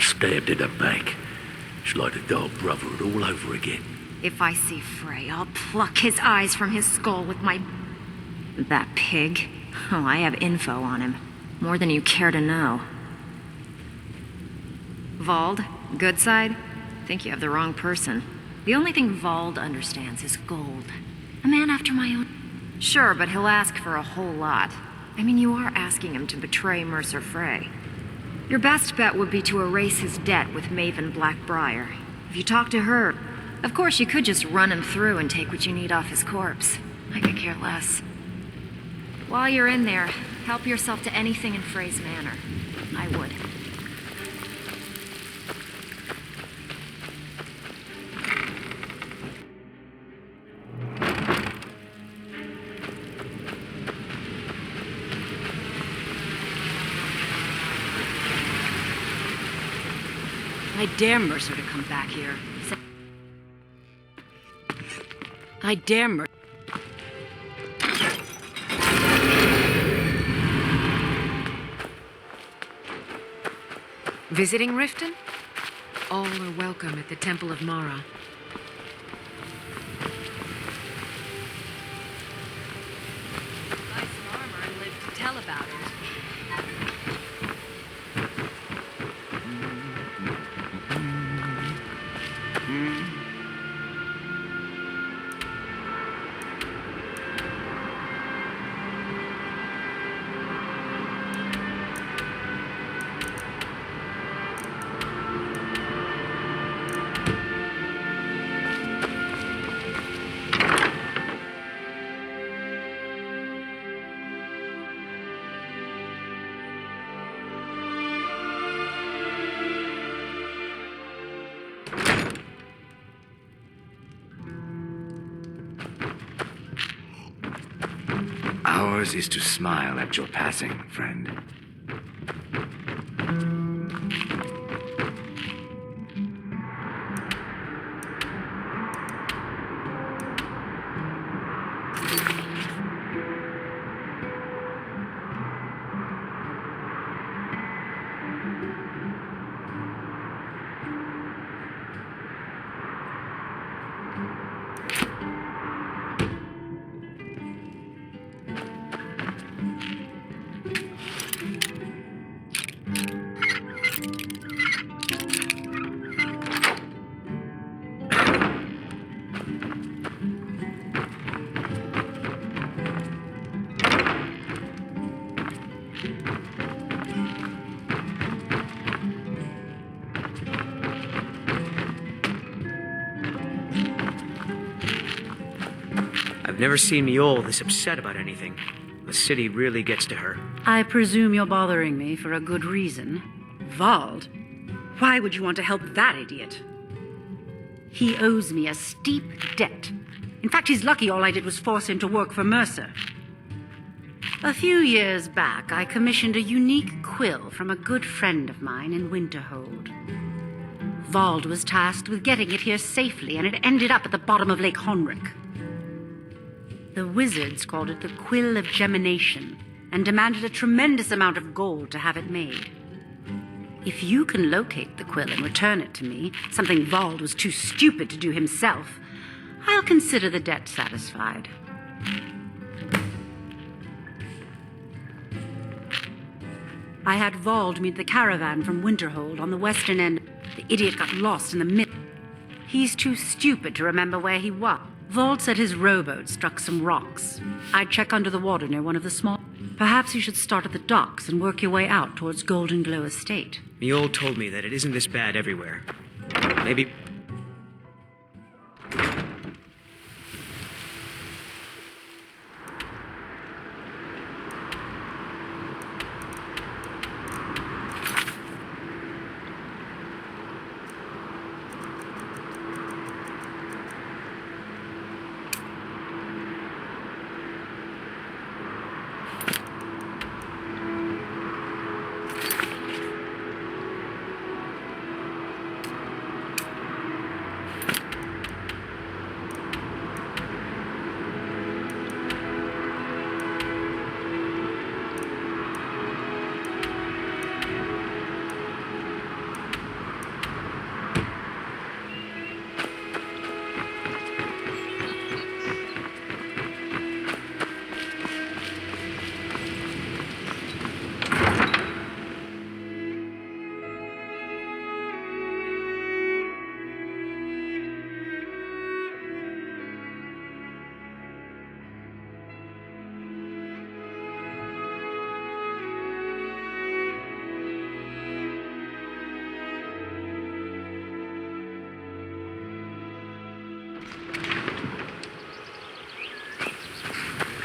Speaker 20: Stabbed in the back. It's like the Dark Brotherhood all over again.
Speaker 21: If I see Frey, I'll pluck his eyes from his skull with my... That pig? Oh, I have info on him. More than you care to know. Vold? Good side? Think you have the wrong person. The only thing Vold understands is gold. A man after my own... Sure, but he'll ask for a whole lot. I mean, you are asking him to betray Mercer Frey. Your best bet would be to erase his debt with Maven Blackbriar. If you talk to her, of course you could just run him through and take what you need off his corpse. I could care less. While you're in there, help yourself to anything in Frey's manor. I would.
Speaker 4: I dare Mercer to come back here. I dare Mercer.
Speaker 1: Visiting Riften? All are welcome at the Temple of Mara.
Speaker 21: Buy some armor and live to tell about it.
Speaker 22: Ours is to smile at your passing, friend.
Speaker 2: I've never seen Miol this upset about anything. The city really gets to her.
Speaker 12: I presume you're bothering me for a good reason. Vald? Why would you want to help that idiot? He owes me a steep debt. In fact, he's lucky all I did was force him to work for Mercer. A few years back, I commissioned a unique quill from a good friend of mine in Winterhold. Vald was tasked with getting it here safely, and it ended up at the bottom of Lake Honrick. The wizards called it the Quill of Gemination, and demanded a tremendous amount of gold to have it made. If you can locate the quill and return it to me, something Vald was too stupid to do himself, I'll consider the debt satisfied. I had Vald meet the caravan from Winterhold on the western end. The idiot got lost in the mid. He's too stupid to remember where he was. Vald said his rowboat struck some rocks. I'd check under the water near one of the small... Perhaps you should start at the docks and work your way out towards Golden Glow Estate.
Speaker 2: Miol told me that it isn't this bad everywhere. Maybe...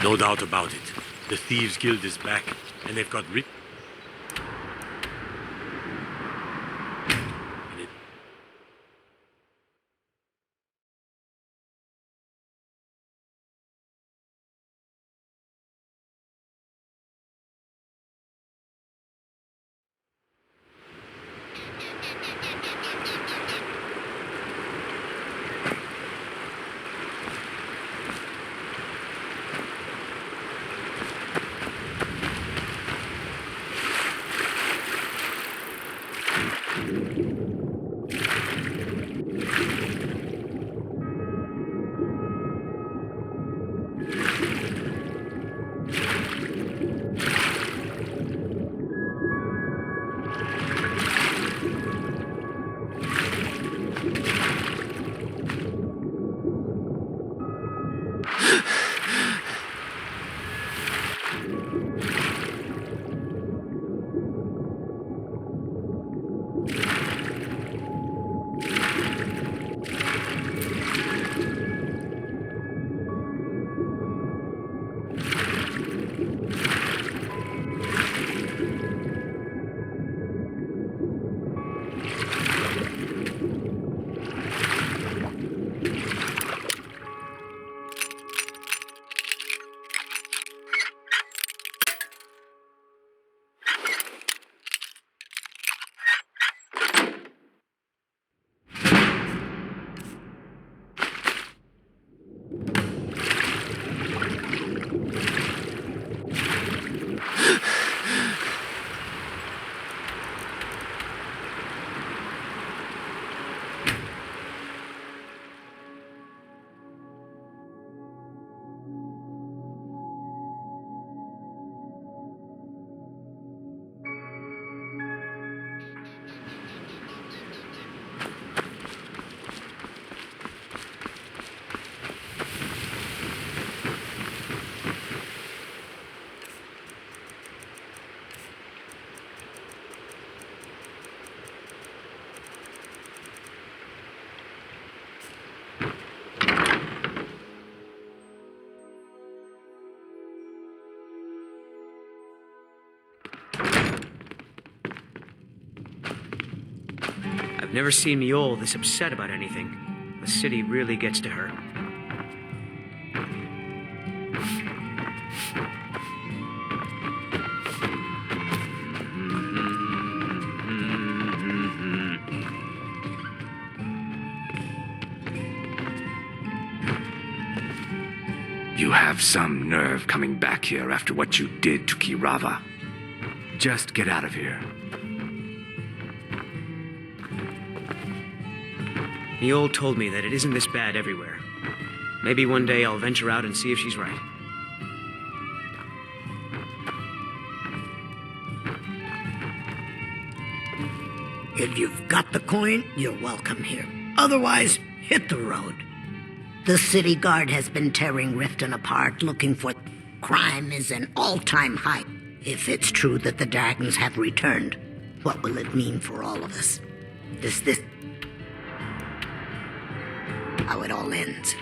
Speaker 13: No doubt about it. The Thieves Guild is back, and they've got rid...
Speaker 2: Never seen me all this upset about anything. The city really gets to her.
Speaker 22: You have some nerve coming back here after what you did to Kirava. Just get out of here.
Speaker 2: The old told me that it isn't this bad everywhere. Maybe one day I'll venture out and see if she's right.
Speaker 15: If you've got the coin, you're welcome here. Otherwise, hit the road. The city guard has been tearing Riften apart, looking for... Crime is an all-time high. If it's true that the dragons have returned, what will it mean for all of us? Is this... how it all ends?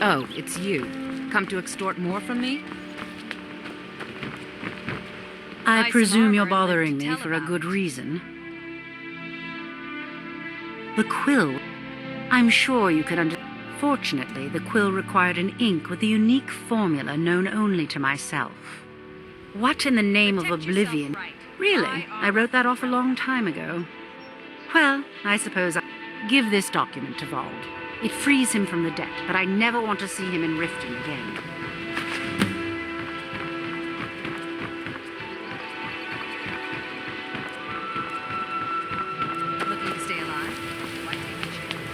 Speaker 14: Oh, it's you. Come to extort more from me?
Speaker 12: I presume you're bothering me for a good reason. The quill. I'm sure you could Fortunately, the quill required an ink with a unique formula known only to myself. What in the name of oblivion? Really? I wrote that off a long time ago. Well, I suppose I'll give this document to Vald. It frees him from the debt, but I never want to see him in Riften again.
Speaker 14: Looking to stay alive? Why take a chance?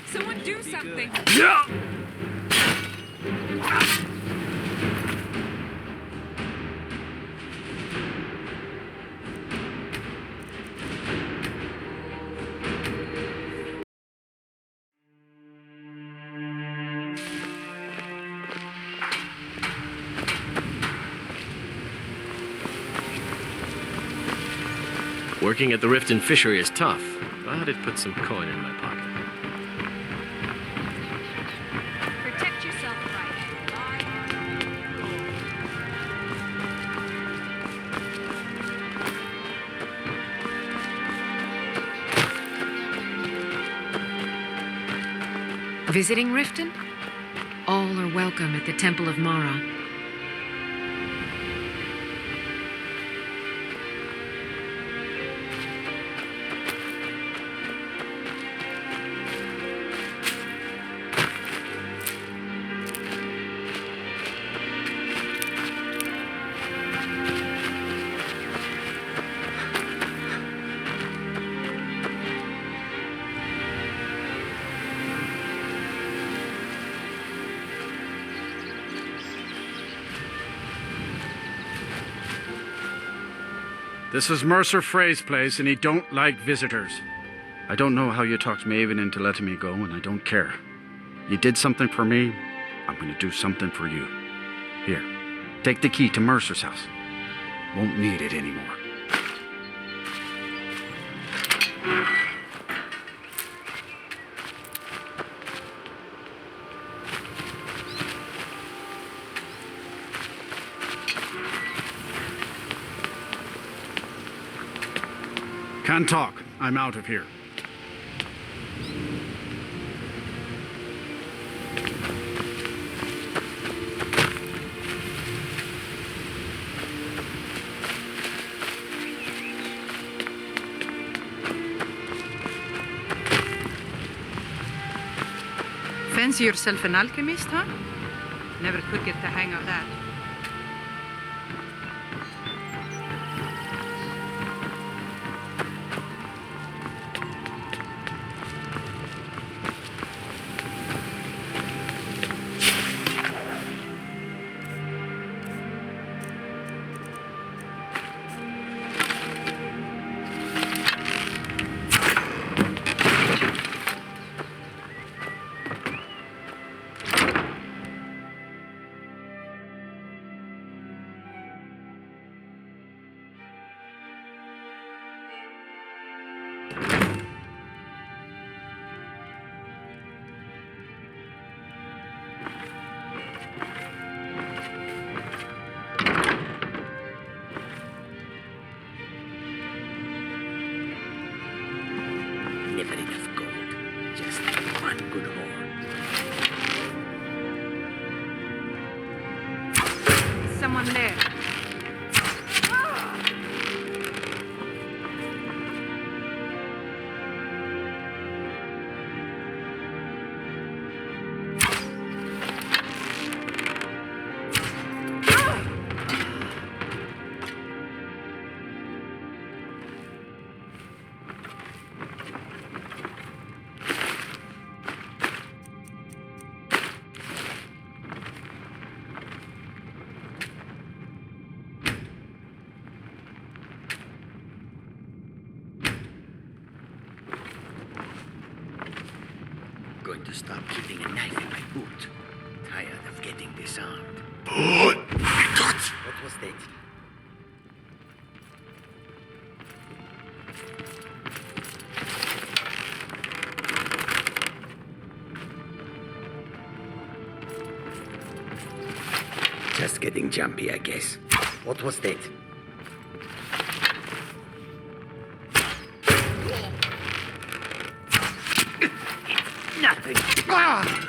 Speaker 1: Someone do something!
Speaker 16: Working at the Riften fishery is tough, but it puts some coin in my pocket.
Speaker 1: Protect yourself right. Visiting Riften? All are welcome at the Temple of Mara.
Speaker 23: This is Mercer Frey's place, and he don't like visitors. I don't know how you talked Maven into letting me go, and I don't care. You did something for me, I'm going to do something for you. Here, take the key to Mercer's house. Won't need it anymore. Can't talk. I'm out of here.
Speaker 14: Fancy yourself an alchemist, huh? Never could get the hang of that.
Speaker 7: Never enough gold. Just one good haul.
Speaker 14: Someone there.
Speaker 7: Going to stop keeping a knife in my boot. Tired of getting disarmed.
Speaker 19: What?
Speaker 7: What was that? Just getting jumpy, I guess. What was that? Nothing. Ah!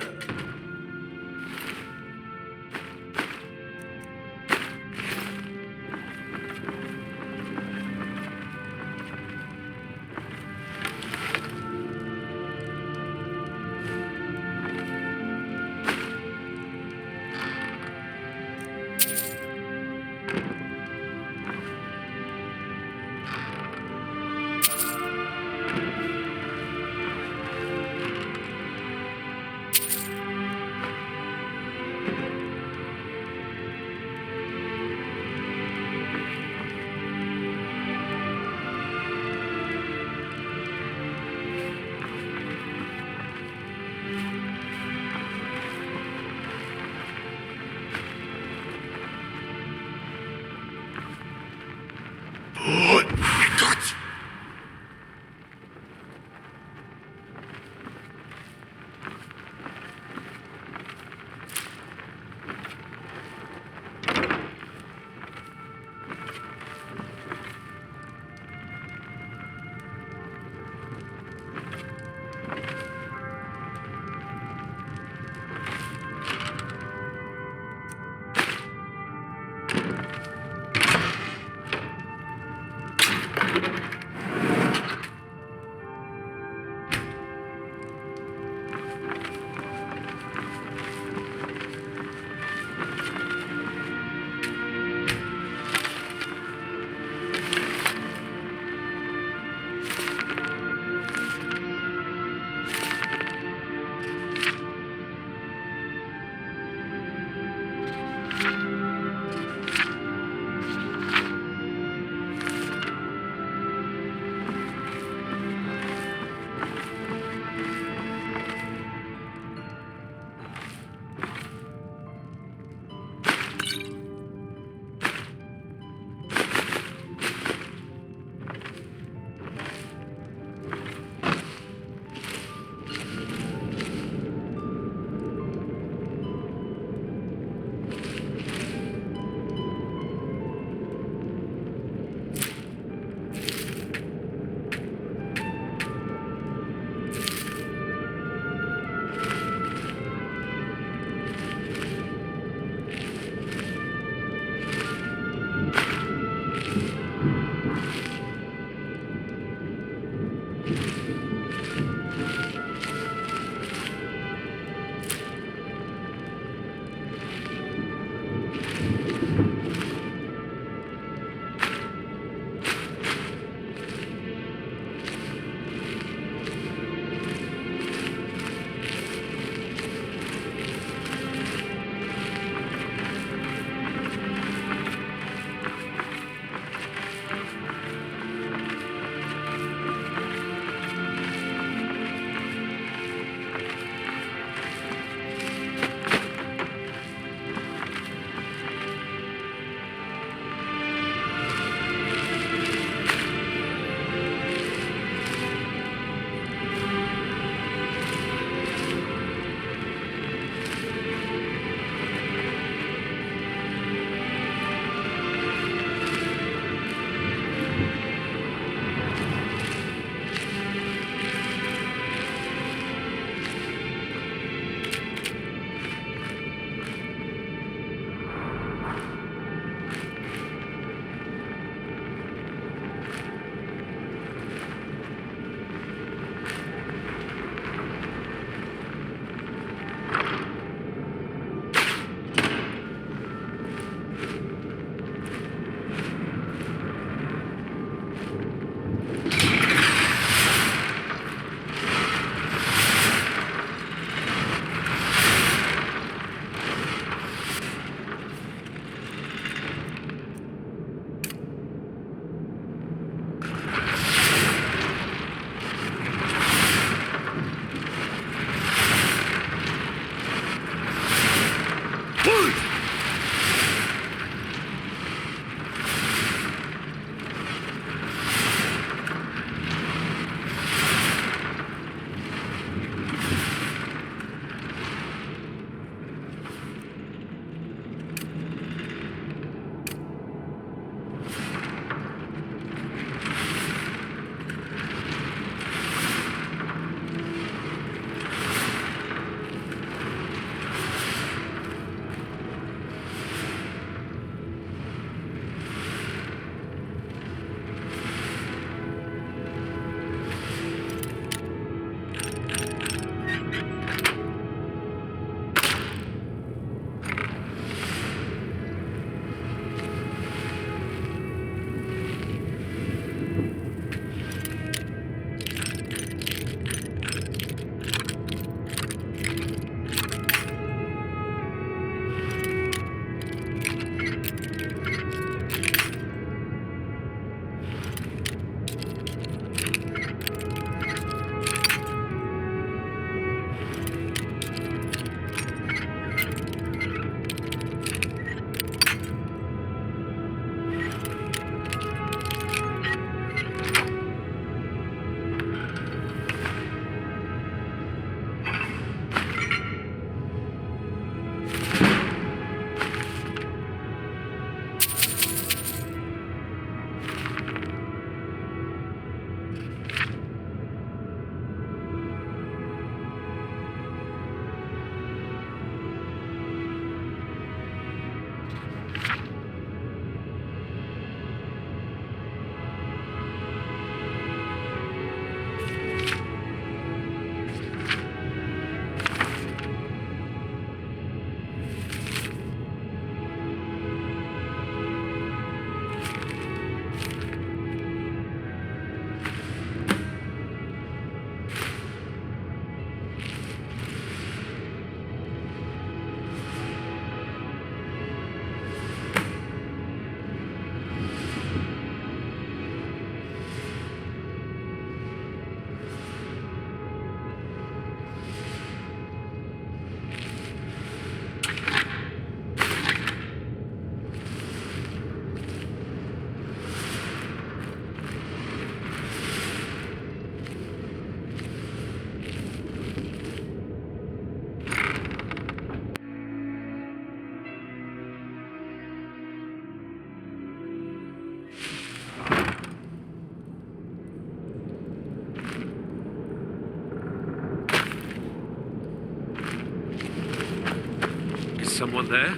Speaker 6: Someone there?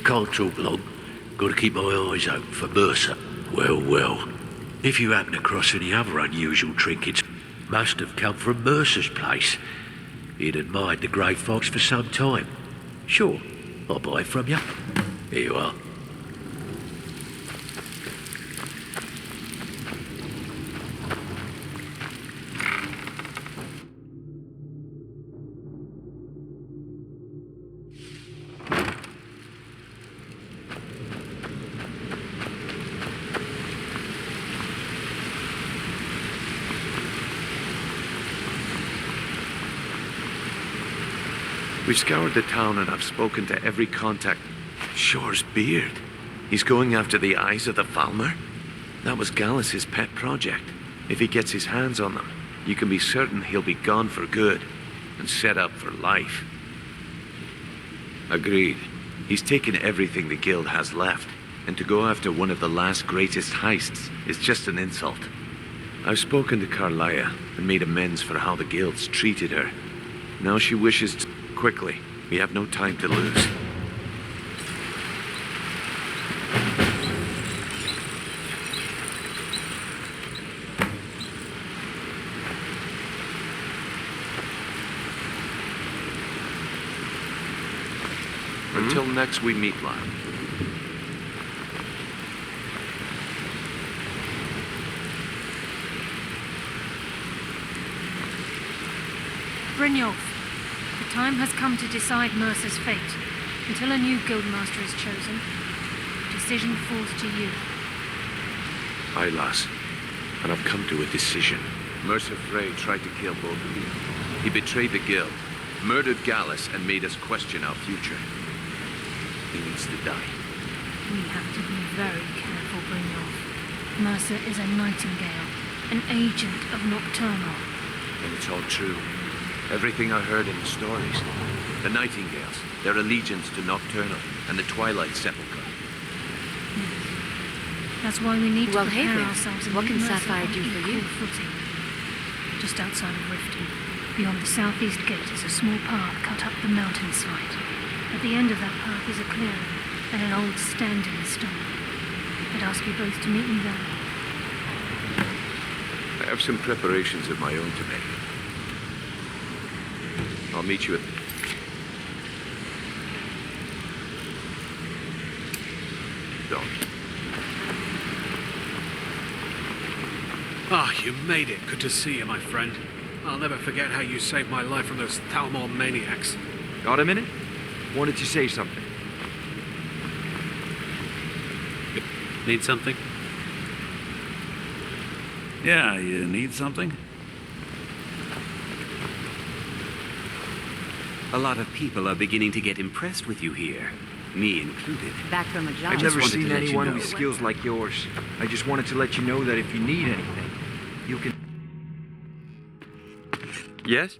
Speaker 20: Can't talk long. Gotta keep my eyes open for Mercer. Well, well. If you happen across any other unusual trinkets, must have come from Mercer's place. He'd admired the grey fox for some time. Sure, I'll buy it from you. Here you are.
Speaker 22: We've scoured the town and I've spoken to every contact. Shore's beard. He's going after the eyes of the Falmer? That was Gallus' pet project. If he gets his hands on them, you can be certain he'll be gone for good and set up for life. Agreed. He's taken everything the guild has left, and to go after one of the last greatest heists is just an insult. I've spoken to Carlia and made amends for how the guild's treated her. Now she wishes to... Quickly, we have no time to lose. Until next we meet, lad.
Speaker 3: Brynjolf, the time has come to decide Mercer's fate. Until a new guildmaster is chosen, the decision falls to you.
Speaker 22: Aye, lass. And I've come to a decision. Mercer Frey tried to kill both of you. He betrayed the guild, murdered Gallus, and made us question our future. He needs to die.
Speaker 3: We have to be very careful, Brynjolf. Mercer is a nightingale, an agent of Nocturnal.
Speaker 22: And it's all true. Everything I heard in the stories. The Nightingales, their allegiance to Nocturnal, and the Twilight Sepulchre.
Speaker 3: That's why we need to
Speaker 21: Well, hey
Speaker 3: prepare
Speaker 21: there.
Speaker 3: ourselves and
Speaker 21: What
Speaker 3: meet
Speaker 21: can
Speaker 3: Mercer
Speaker 21: Sapphire
Speaker 3: on
Speaker 21: do for
Speaker 3: equal
Speaker 21: you?
Speaker 3: footing. Just outside of Riften, beyond the southeast gate is a small path cut up the mountainside. At the end of that path is a clearing and an old standing stone. I'd ask you both to meet me there.
Speaker 22: I have some preparations of my own to make. I'll meet you at... Don't.
Speaker 9: Ah, you made it. Good to see you, my friend. I'll never forget how you saved my life from those Thalmor maniacs.
Speaker 8: Got a minute? Wanted to say something.
Speaker 13: Need something?
Speaker 6: Yeah, you need something?
Speaker 8: A lot of people are beginning to get impressed with you here, me included.
Speaker 12: Back from a job.
Speaker 8: I've never
Speaker 12: Just
Speaker 8: seen
Speaker 12: wanted to let you
Speaker 8: anyone
Speaker 12: know.
Speaker 8: with skills like yours. I just wanted to let you know that if you need anything, you can... Yes?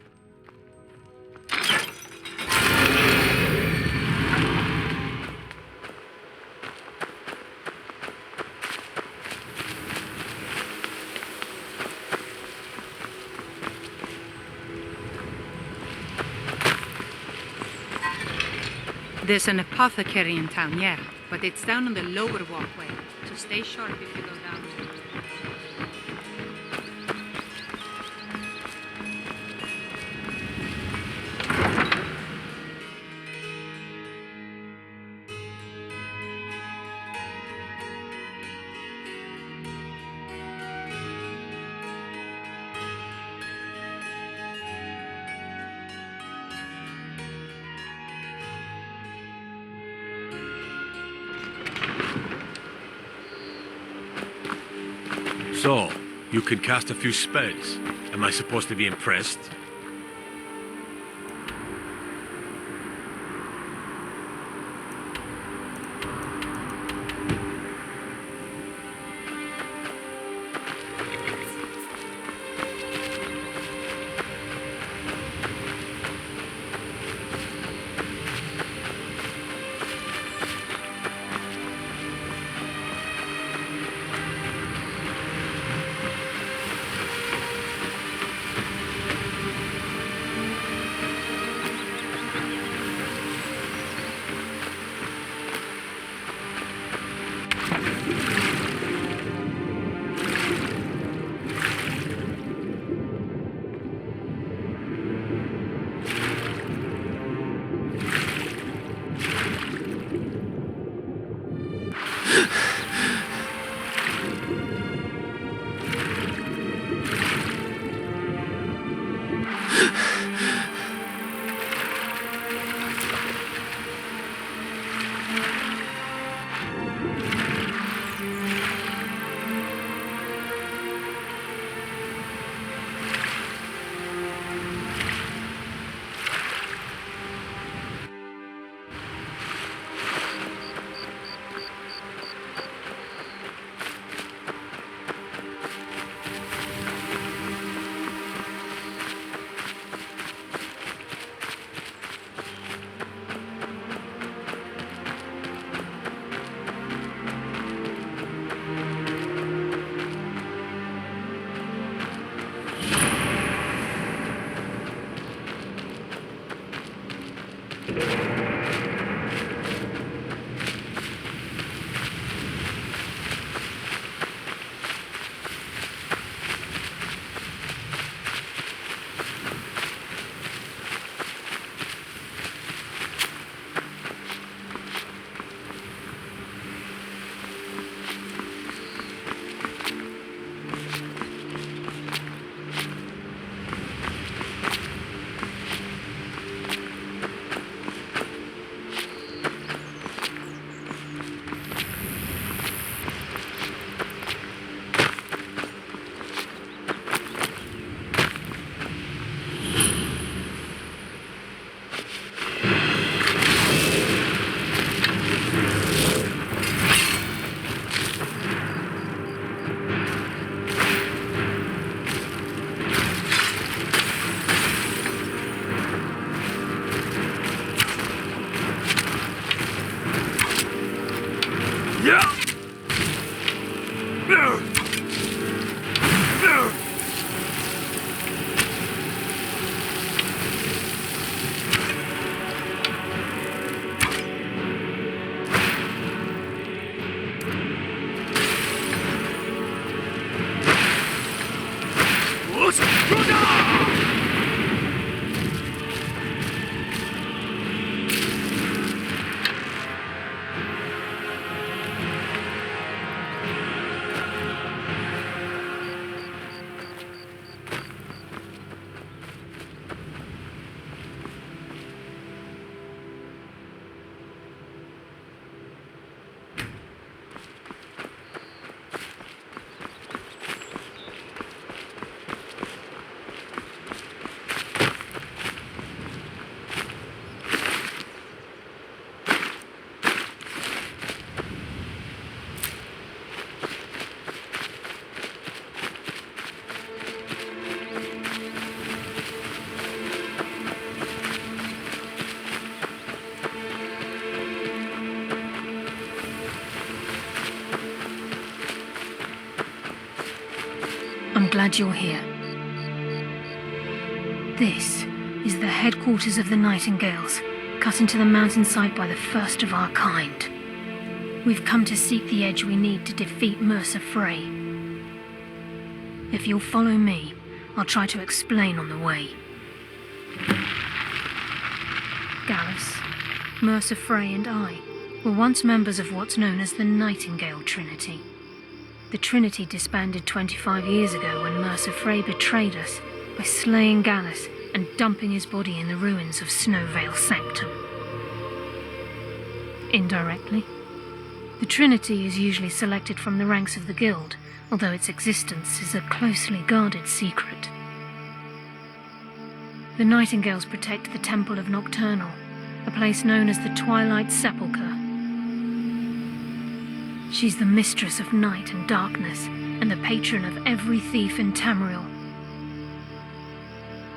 Speaker 14: There's an apothecary in town, yeah, but it's down on the lower walkway, so stay sharp if you go down there.
Speaker 13: So, you can cast a few spells. Am I supposed to be impressed?
Speaker 3: I'm glad you're here. This is the headquarters of the Nightingales, cut into the mountainside by the first of our kind. We've come to seek the edge we need to defeat Mercer Frey. If you'll follow me, I'll try to explain on the way. Gallus, Mercer Frey and I were once members of what's known as the Nightingale Trinity. The Trinity disbanded 25 years ago when Mercer Frey betrayed us by slaying Gallus and dumping his body in the ruins of Snowvale Sanctum. Indirectly, the Trinity is usually selected from the ranks of the Guild, although its existence is a closely guarded secret. The Nightingales protect the Temple of Nocturnal, a place known as the Twilight Sepulchre. She's the mistress of night and darkness, and the patron of every thief in Tamriel.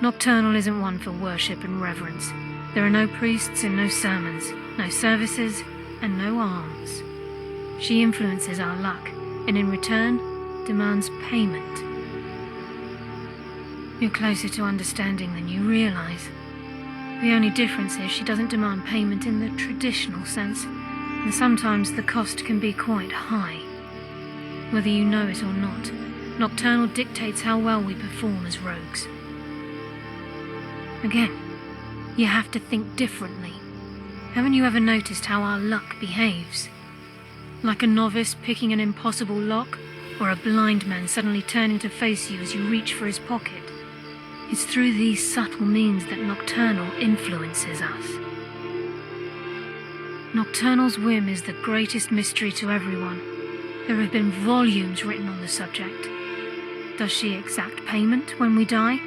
Speaker 3: Nocturnal isn't one for worship and reverence. There are no priests and no sermons, no services, and no alms. She influences our luck, and in return, demands payment. You're closer to understanding than you realize. The only difference is she doesn't demand payment in the traditional sense, and sometimes the cost can be quite high. Whether you know it or not, Nocturnal dictates how well we perform as rogues. Again, you have to think differently. Haven't you ever noticed how our luck behaves? Like a novice picking an impossible lock, or a blind man suddenly turning to face you as you reach for his pocket. It's through these subtle means that Nocturnal influences us. Nocturnal's whim is the greatest mystery to everyone. There have been volumes written on the subject. Does she exact payment when we die?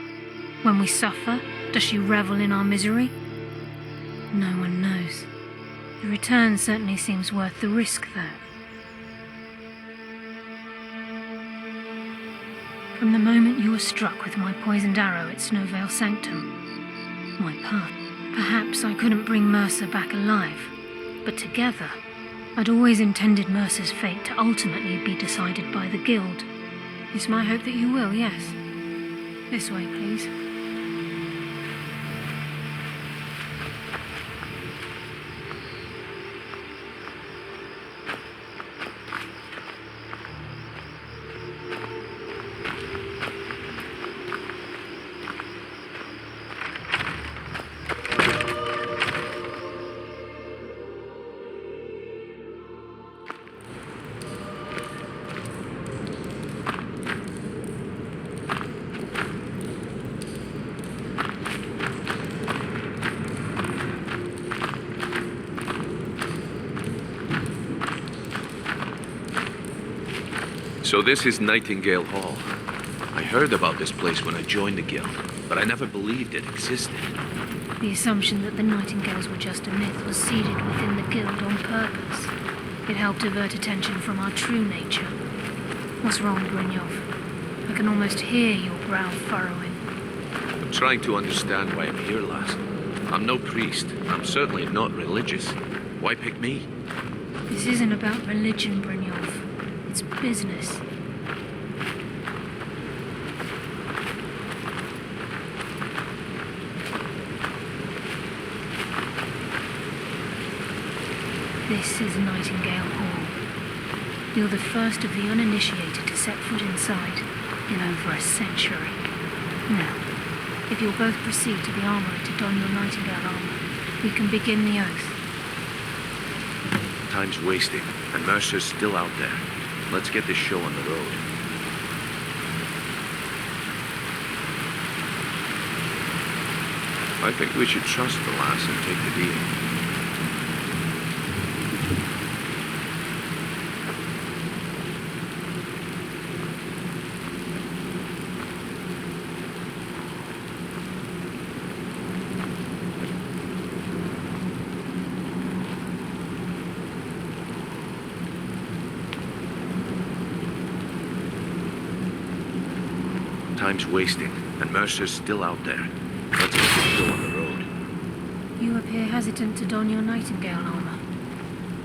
Speaker 3: When we suffer, does she revel in our misery? No one knows. The return certainly seems worth the risk, though. From the moment you were struck with my poisoned arrow at Snowvale Sanctum, my path. Perhaps I couldn't bring Mercer back alive, but together, I'd always intended Mercer's fate to ultimately be decided by the Guild. It's my hope that you will, yes. This way, please.
Speaker 22: So this is Nightingale Hall. I heard about this place when I joined the Guild, but I never believed it existed.
Speaker 3: The assumption that the Nightingales were just a myth was seeded within the Guild on purpose. It helped divert attention from our true nature. What's wrong, Brynjolf? I can almost hear your brow furrowing.
Speaker 22: I'm trying to understand why I'm here, lass. I'm no priest. I'm certainly not religious. Why pick me?
Speaker 3: This isn't about religion, Brynjolf. It's business. This is Nightingale Hall. You're the first of the uninitiated to set foot inside in over a century. Now, if you'll both proceed to the armory to don your Nightingale armor, we can begin the oath.
Speaker 22: Time's wasting, and Mercer's still out there. Let's get this show on the road. I think we should trust the lass and take the deal. Time's wasting, and Mercer's still out there. Let's get this show on the road.
Speaker 3: You appear hesitant to don your Nightingale armor.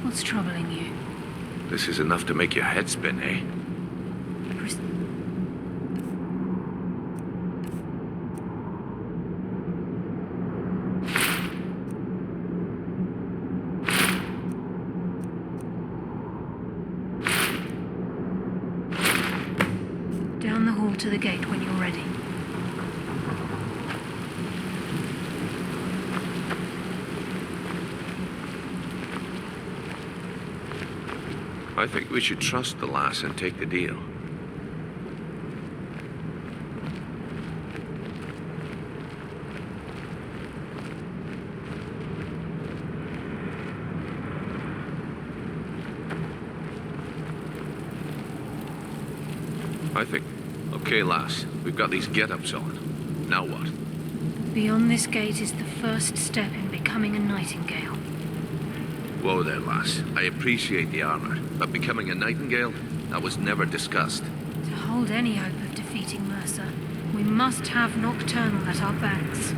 Speaker 3: What's troubling you?
Speaker 22: This is enough to make your head spin, eh?
Speaker 3: Down the hall to the gate when you're ready.
Speaker 22: I think we should trust the lass and take the deal. I think... Okay, lass. We've got these get-ups on. Now what?
Speaker 3: Beyond this gate is the first step in becoming a Nightingale.
Speaker 22: Whoa there, lass. I appreciate the armor, but becoming a Nightingale? That was never discussed.
Speaker 3: To hold any hope of defeating Mercer, we must have Nocturnal at our backs.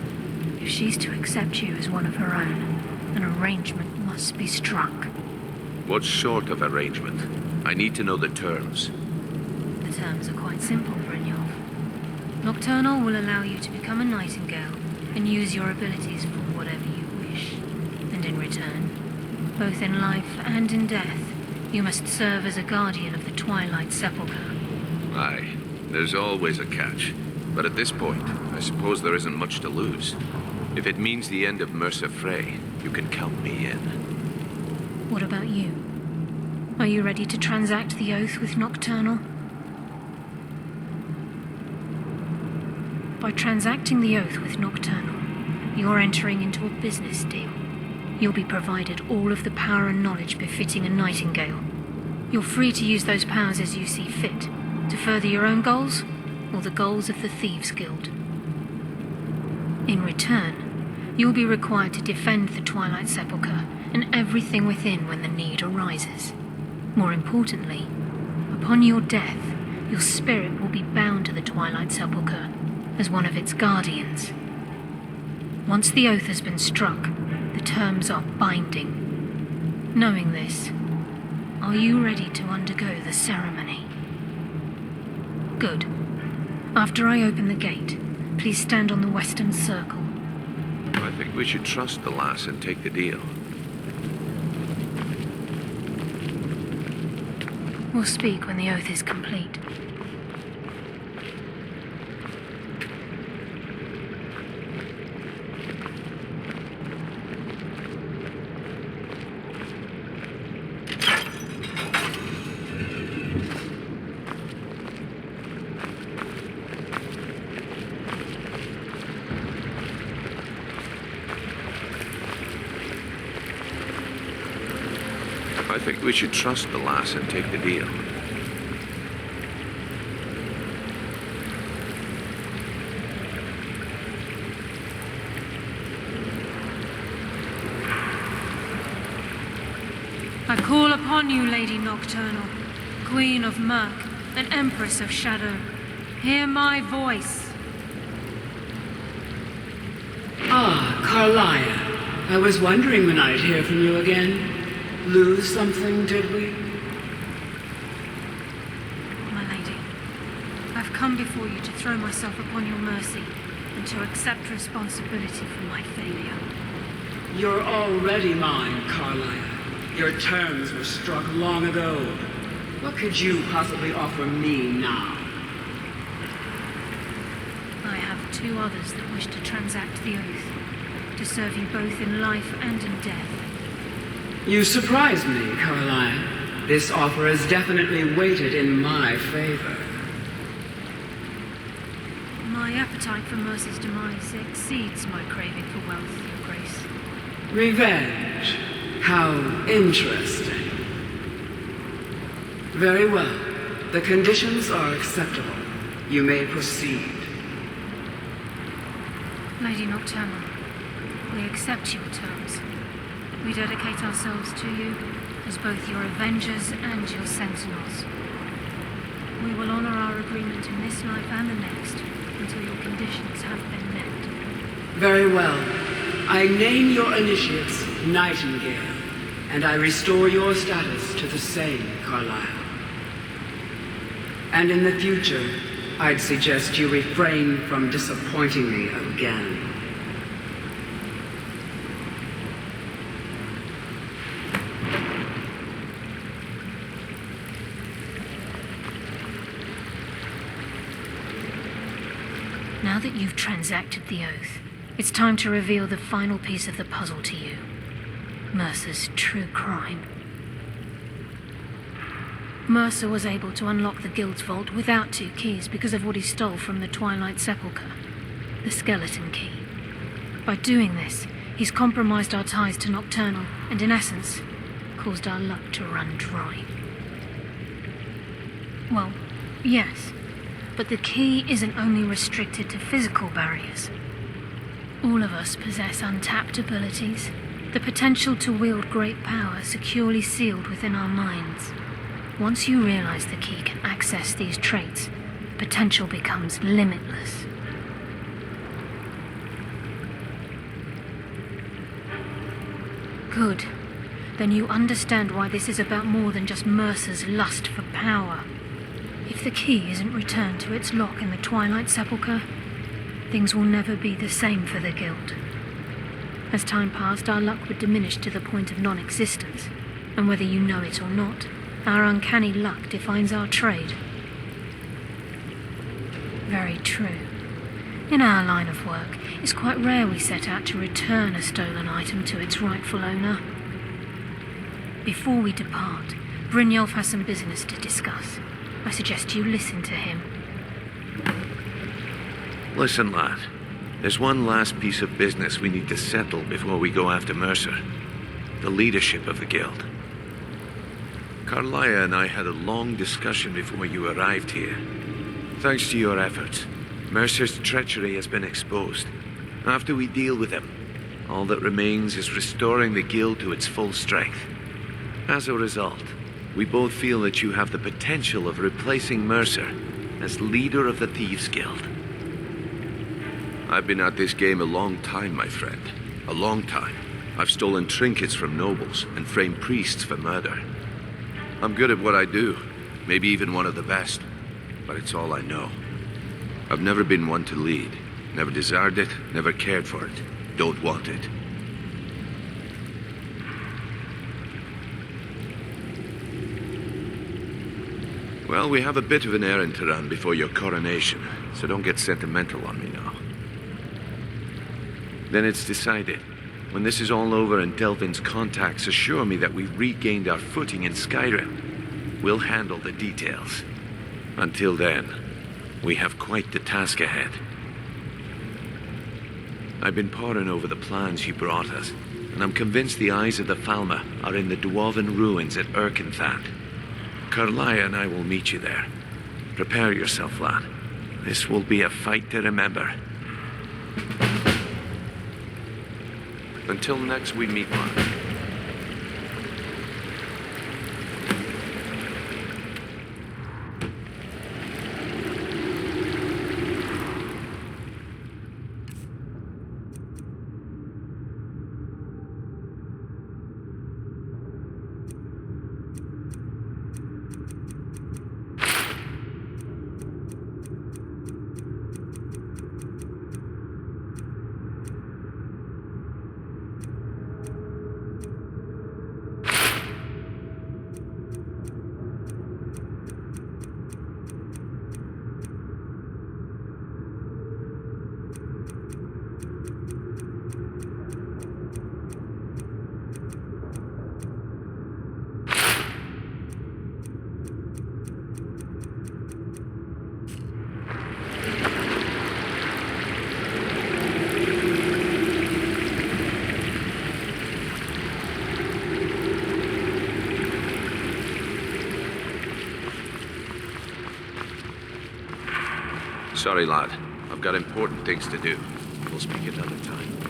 Speaker 3: If she's to accept you as one of her own, an arrangement must be struck.
Speaker 22: What sort of arrangement? I need to know the terms.
Speaker 3: The terms are quite simple, Brynjolf. Nocturnal will allow you to become a Nightingale and use your abilities for whatever you wish. And in return, both in life and in death, you must serve as a guardian of the Twilight Sepulchre.
Speaker 22: Aye, there's always a catch. But at this point, I suppose there isn't much to lose. If it means the end of Mercer Frey, you can count me in.
Speaker 3: What about you? Are you ready to transact the oath with Nocturnal? By transacting the oath with Nocturnal, you're entering into a business deal. You'll be provided all of the power and knowledge befitting a Nightingale. You're free to use those powers as you see fit, to further your own goals, or the goals of the Thieves Guild. In return, you'll be required to defend the Twilight Sepulchre and everything within when the need arises. More importantly, upon your death, your spirit will be bound to the Twilight Sepulchre as one of its guardians. Once the oath has been struck, the terms are binding. Knowing this, are you ready to undergo the ceremony? Good. After I open the gate, please stand on the western circle.
Speaker 22: I think we should trust the lass and take the deal.
Speaker 3: We'll speak when the oath is complete.
Speaker 22: I think we should trust the lass and take the deal.
Speaker 3: I call upon you, Lady Nocturnal, Queen of Murk and Empress of Shadow. Hear my voice.
Speaker 10: Ah, Carlia. I was wondering when I'd hear from you again. Lose something, did we?
Speaker 3: My lady, I've come before you to throw myself upon your mercy and to accept responsibility for my failure.
Speaker 10: You're already mine, Carlia. Your terms were struck long ago. What could you possibly offer me now?
Speaker 3: I have two others that wish to transact the oath, to serve you both in life and in death.
Speaker 10: You surprise me, Caroline. This offer is definitely weighted in my favor.
Speaker 3: My appetite for Mercer's demise exceeds my craving for wealth, Your Grace.
Speaker 10: Revenge. How interesting. Very well. The conditions are acceptable. You may proceed.
Speaker 3: Lady Nocturnal, we accept your terms. We dedicate ourselves to you as both your avengers and your sentinels. We will honor our agreement in this life and the next until your conditions have been met.
Speaker 10: Very well. I name your initiates Nightingale, and I restore your status to the same, Carlyle. And in the future, I'd suggest you refrain from disappointing me again.
Speaker 3: Now that you've transacted the oath, it's time to reveal the final piece of the puzzle to you. Mercer's true crime. Mercer was able to unlock the Guild's vault without 2 keys because of what he stole from the Twilight Sepulchre, the skeleton key. By doing this, he's compromised our ties to Nocturnal and, in essence, caused our luck to run dry. Well, yes, but the key isn't only restricted to physical barriers. All of us possess untapped abilities, the potential to wield great power securely sealed within our minds. Once you realize the key can access these traits, potential becomes limitless. Good. Then you understand why this is about more than just Mercer's lust for power. If the key isn't returned to its lock in the Twilight Sepulchre, things will never be the same for the Guild. As time passed, our luck would diminish to the point of non-existence, and whether you know it or not, our uncanny luck defines our trade. Very true. In our line of work, it's quite rare we set out to return a stolen item to its rightful owner. Before we depart, Brynjolf has some business to discuss. I suggest you listen to him.
Speaker 22: Listen, lad. There's one last piece of business we need to settle before we go after Mercer. The leadership of the Guild. Carlaya and I had a long discussion before you arrived here. Thanks to your efforts, Mercer's treachery has been exposed. After we deal with him, all that remains is restoring the Guild to its full strength. As a result, we both feel that you have the potential of replacing Mercer as leader of the Thieves Guild.
Speaker 19: I've been at this game a long time, my friend. A long time. I've stolen trinkets from nobles and framed priests for murder. I'm good at what I do, maybe even one of the best, but it's all I know. I've never been one to lead, never desired it, never cared for it, don't want it. Well, we have a bit of an errand to run before your coronation, so don't get sentimental on me now. Then it's decided. When this is all over and Delvin's contacts assure me that we've regained our footing in Skyrim, we'll handle the details. Until then, we have quite the task ahead. I've been poring over the plans you brought us, and I'm convinced the eyes of the Falmer are in the dwarven ruins at Erkenthand. Carlaya and I will meet you there. Prepare yourself, lad. This will be a fight to remember. Until next we meet, Mark. Sorry, lad. I've got important things to do. We'll speak another time.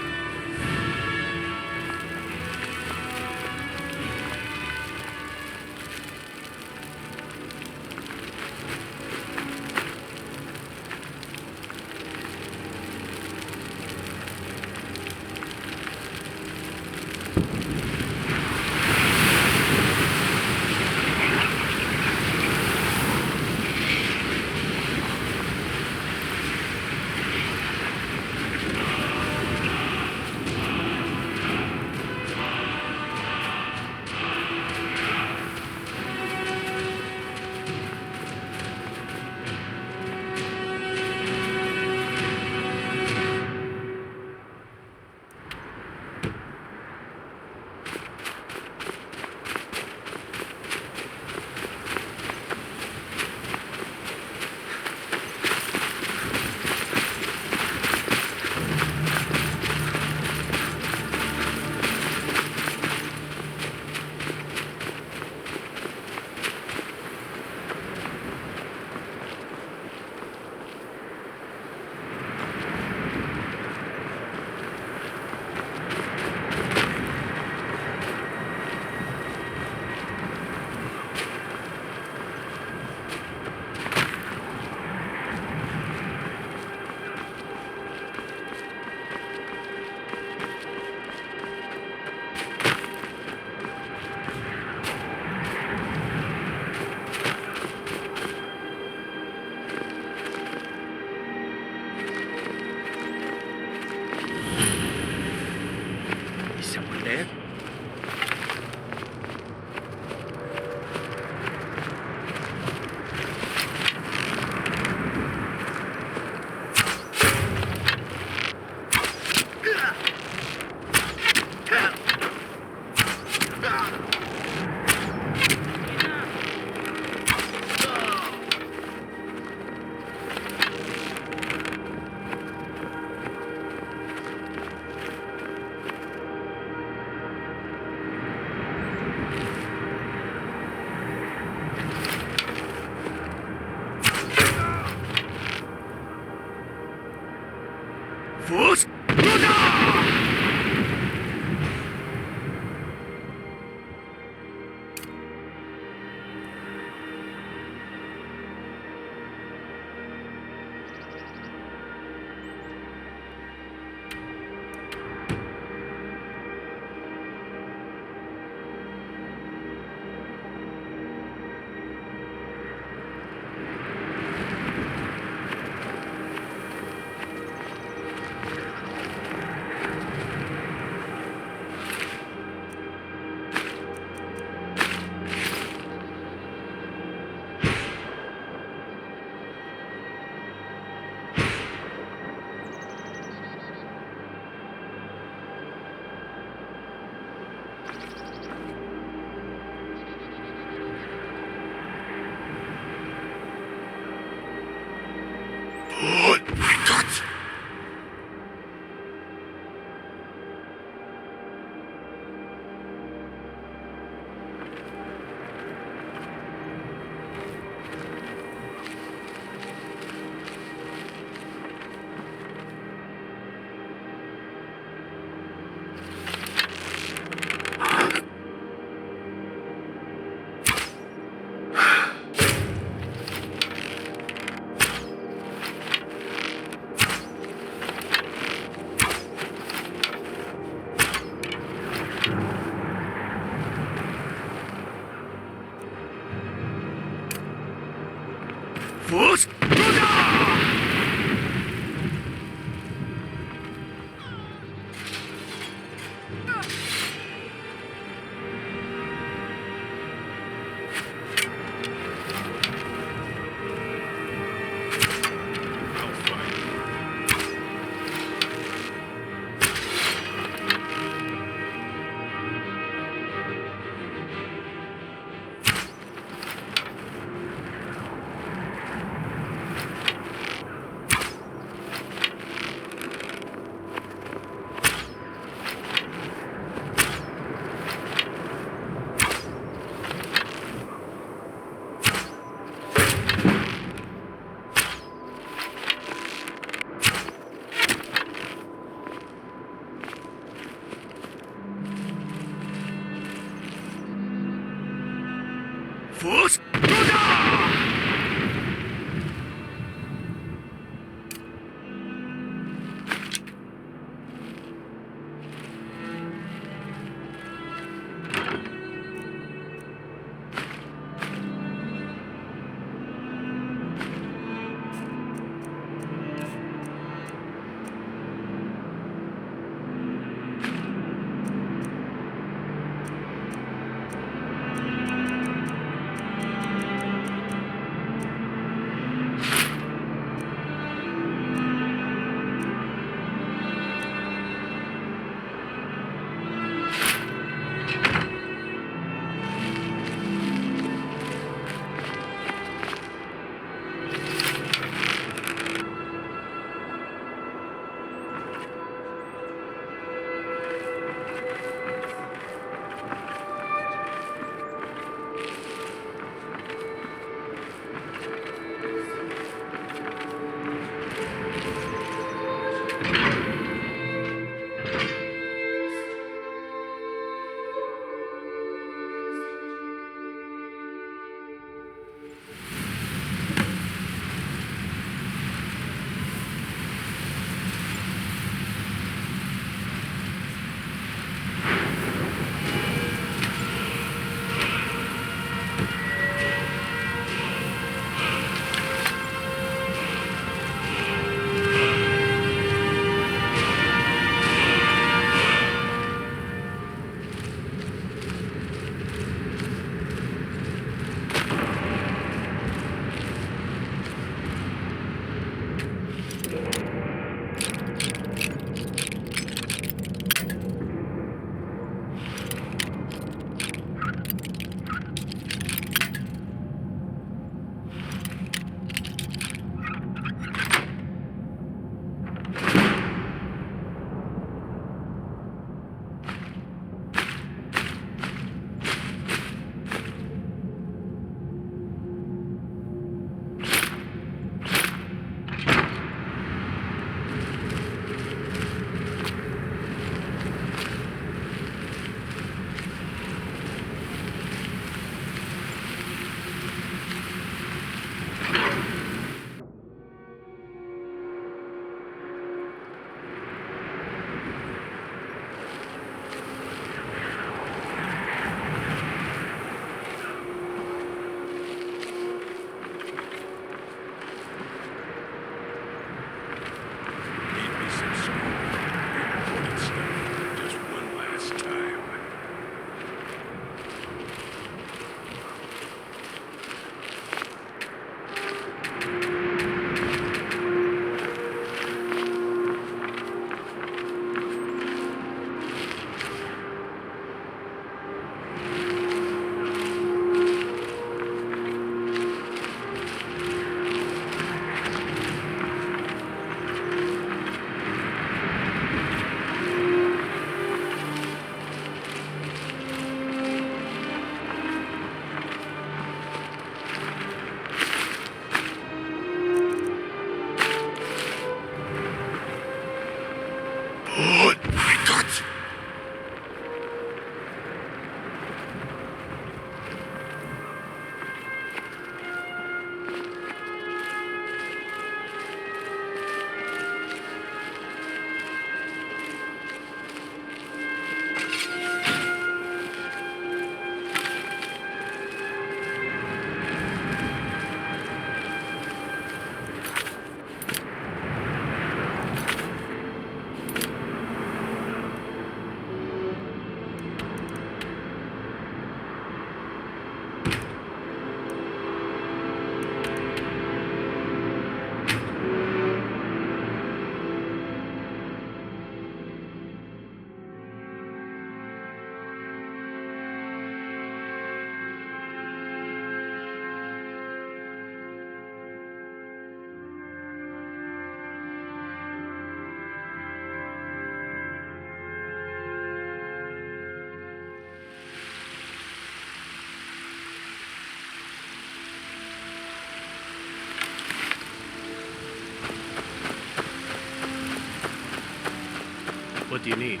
Speaker 16: What do you need?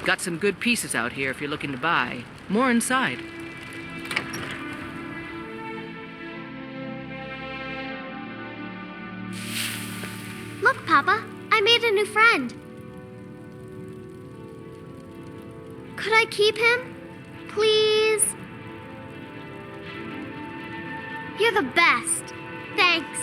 Speaker 4: Got some good pieces out here if you're looking to buy. More inside.
Speaker 18: Look, Papa, I made a new friend. Could I keep him? Please? You're the best. Thanks.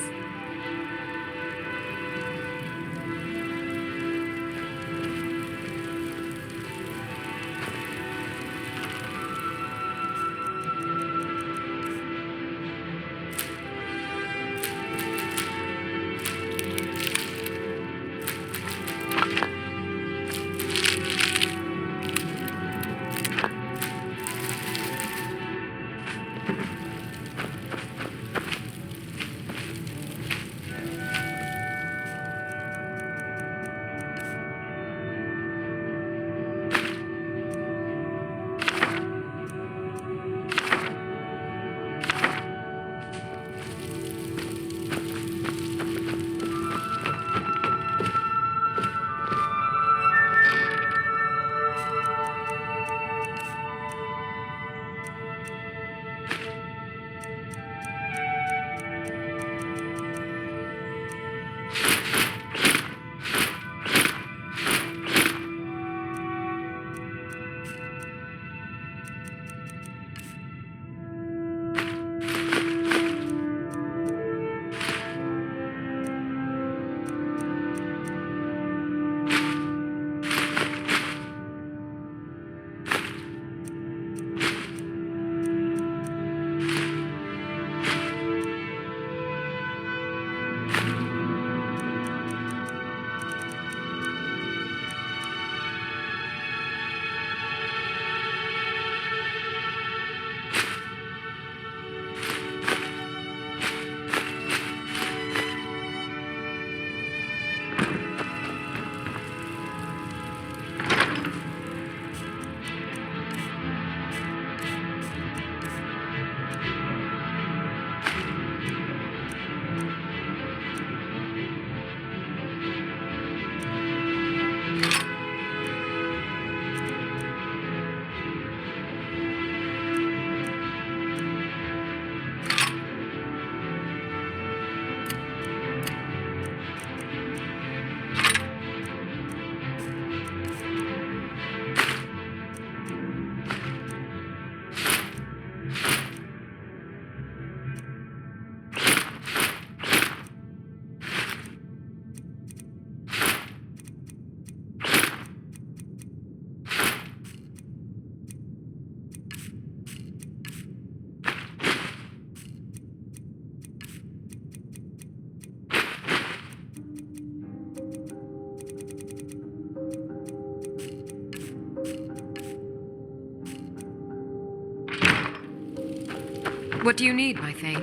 Speaker 1: What do you need, my thing?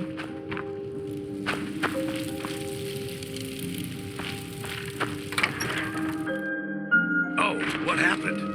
Speaker 6: Oh, what happened?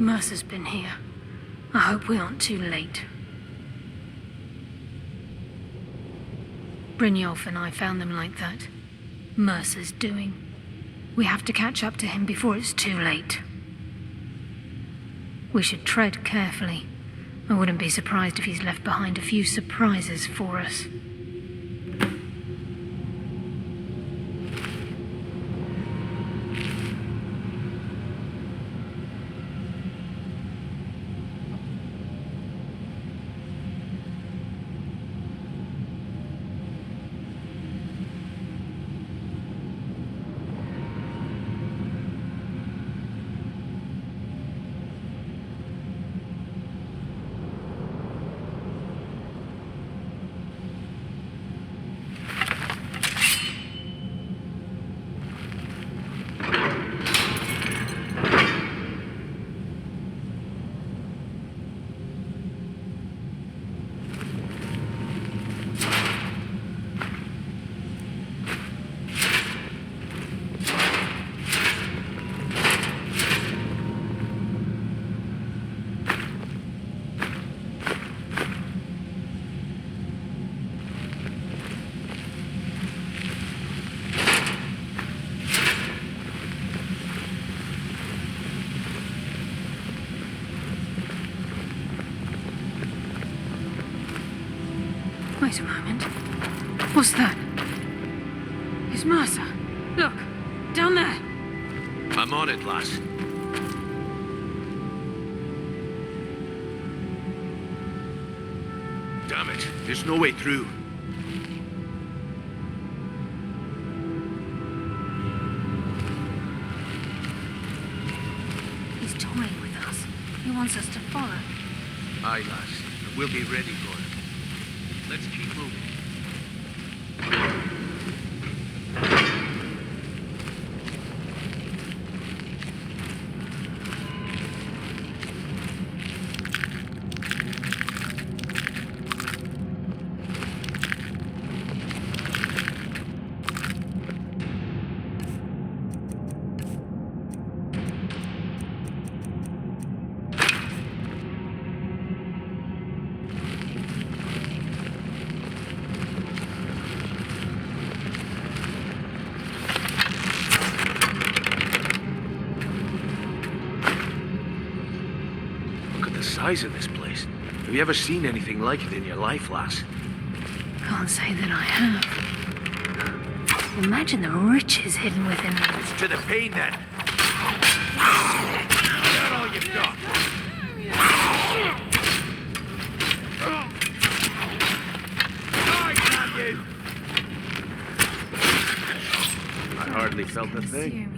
Speaker 3: Mercer's been here. I hope we aren't too late. Brynjolf and I found them like that. Mercer's doing. We have to catch up to him before it's too late. We should tread carefully. I wouldn't be surprised if he's left behind a few surprises for us. Wait a moment. What's that? It's Mercer. Look, down there.
Speaker 22: I'm on it, lass. Damn it, there's no way through.
Speaker 3: He's toying with us. He wants us to follow.
Speaker 22: Aye, lass. We'll be ready for it. Let's keep moving. Size of this place. Have you ever seen anything like it in your life, lass?
Speaker 3: Can't say that I have. Imagine the riches hidden within them.
Speaker 22: It's to the pain, then. That's all you've got. I hardly felt a thing.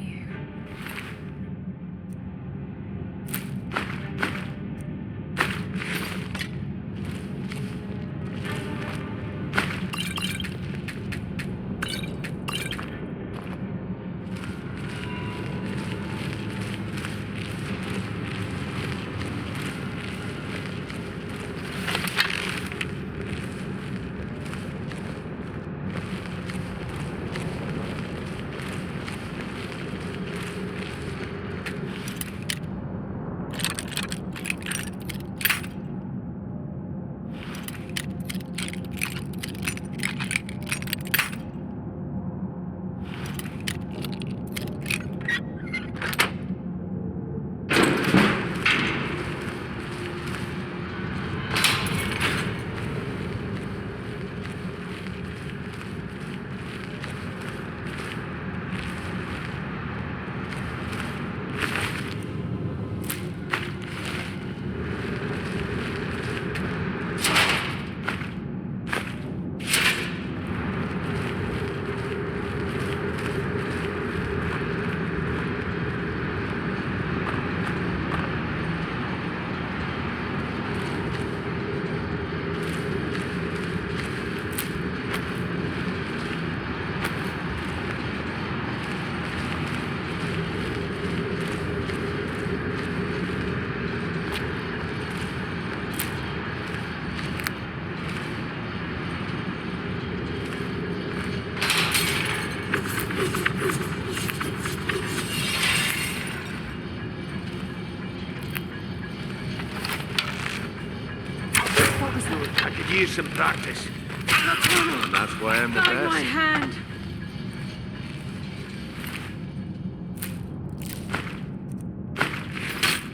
Speaker 7: years in practice.
Speaker 22: And that's why I'm the
Speaker 3: Guide
Speaker 22: best.
Speaker 3: my hand.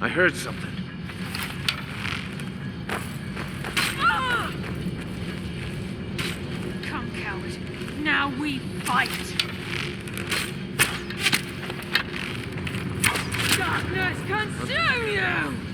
Speaker 22: I heard something.
Speaker 3: Come, coward. Now we fight. Darkness consume you!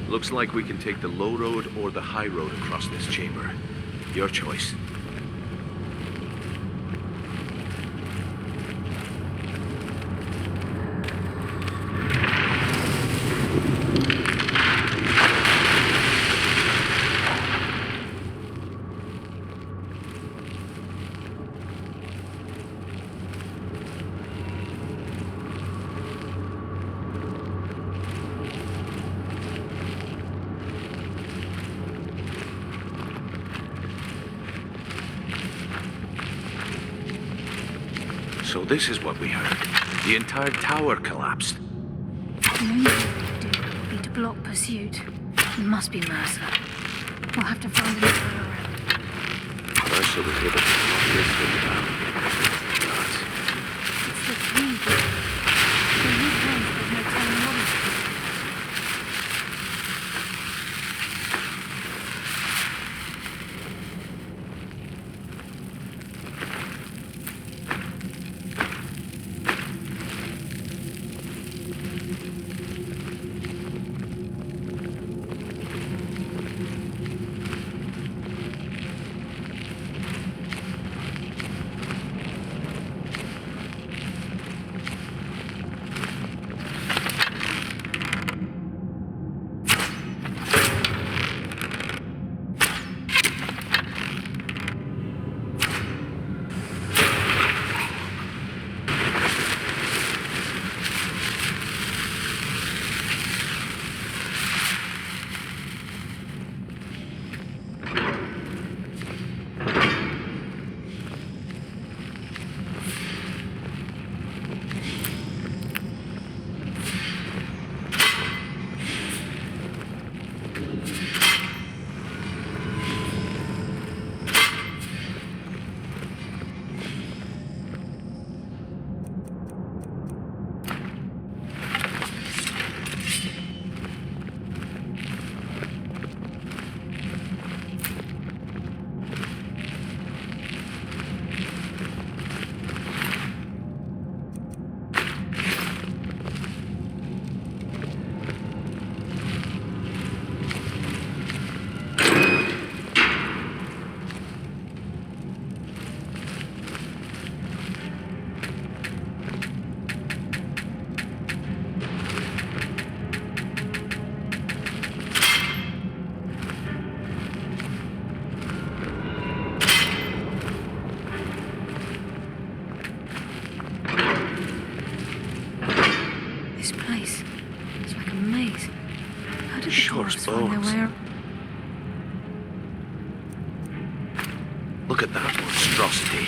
Speaker 22: Looks like we can take the low road or the high road across this chamber. Your choice. So this is what we heard. The entire tower collapsed.
Speaker 3: The only thing we can do would be to block pursuit. It must be Mercer. We'll have to find another way around.
Speaker 22: Mercer was able to knock this thing down.
Speaker 3: It's the Thieves Guild.
Speaker 19: Look at that monstrosity.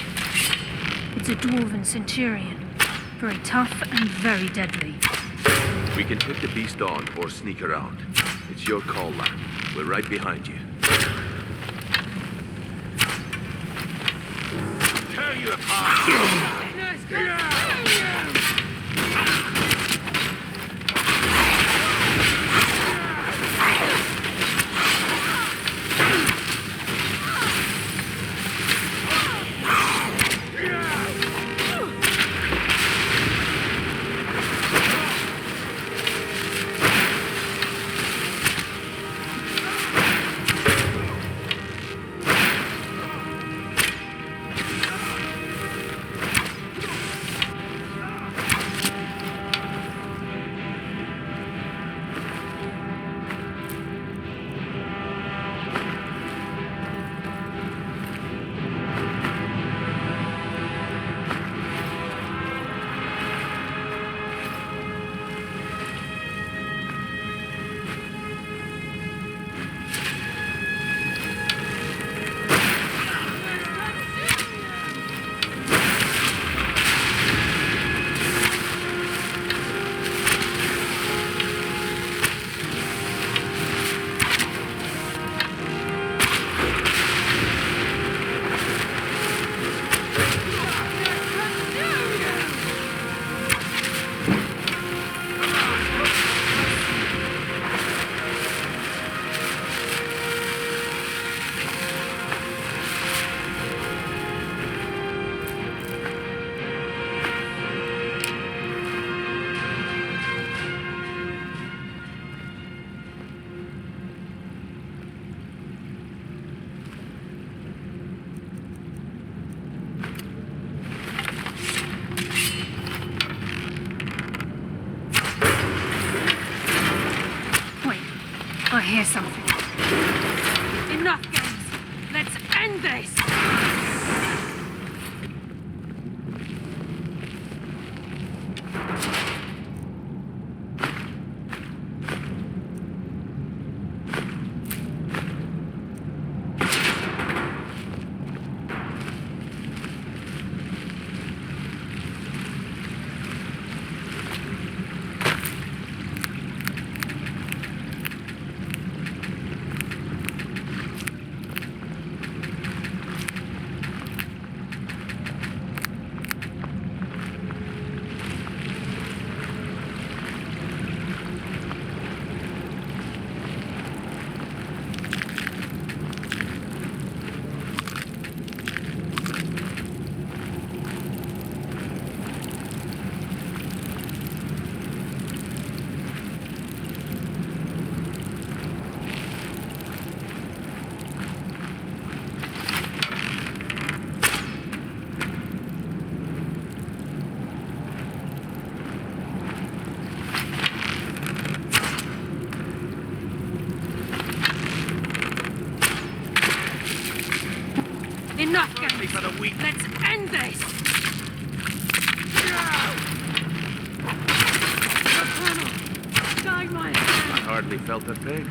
Speaker 3: It's a dwarven centurion. Very tough and very deadly.
Speaker 19: We can take the beast on or sneak around. It's your call, lad. We're right behind you.
Speaker 20: Tear you apart!
Speaker 3: I hear something.
Speaker 4: Enough games! Let's end this!
Speaker 20: for the weak.
Speaker 4: Let's end this! Guide my hand!
Speaker 22: I hardly felt a thing.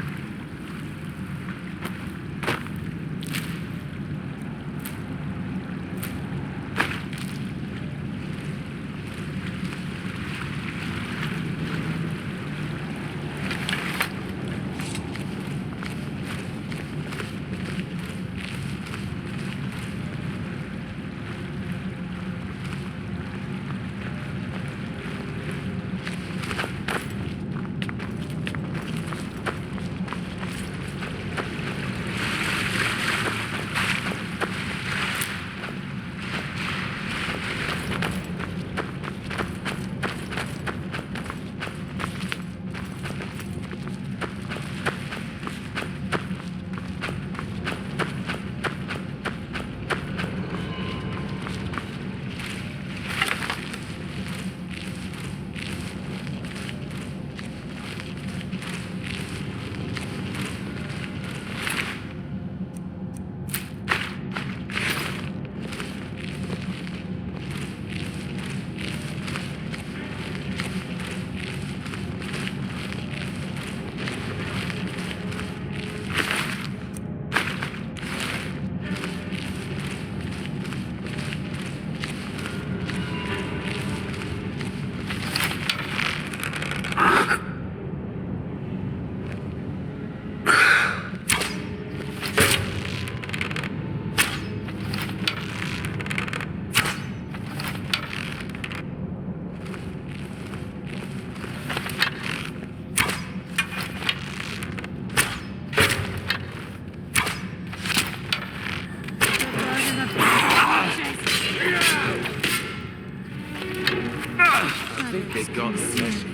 Speaker 22: I think they got the message.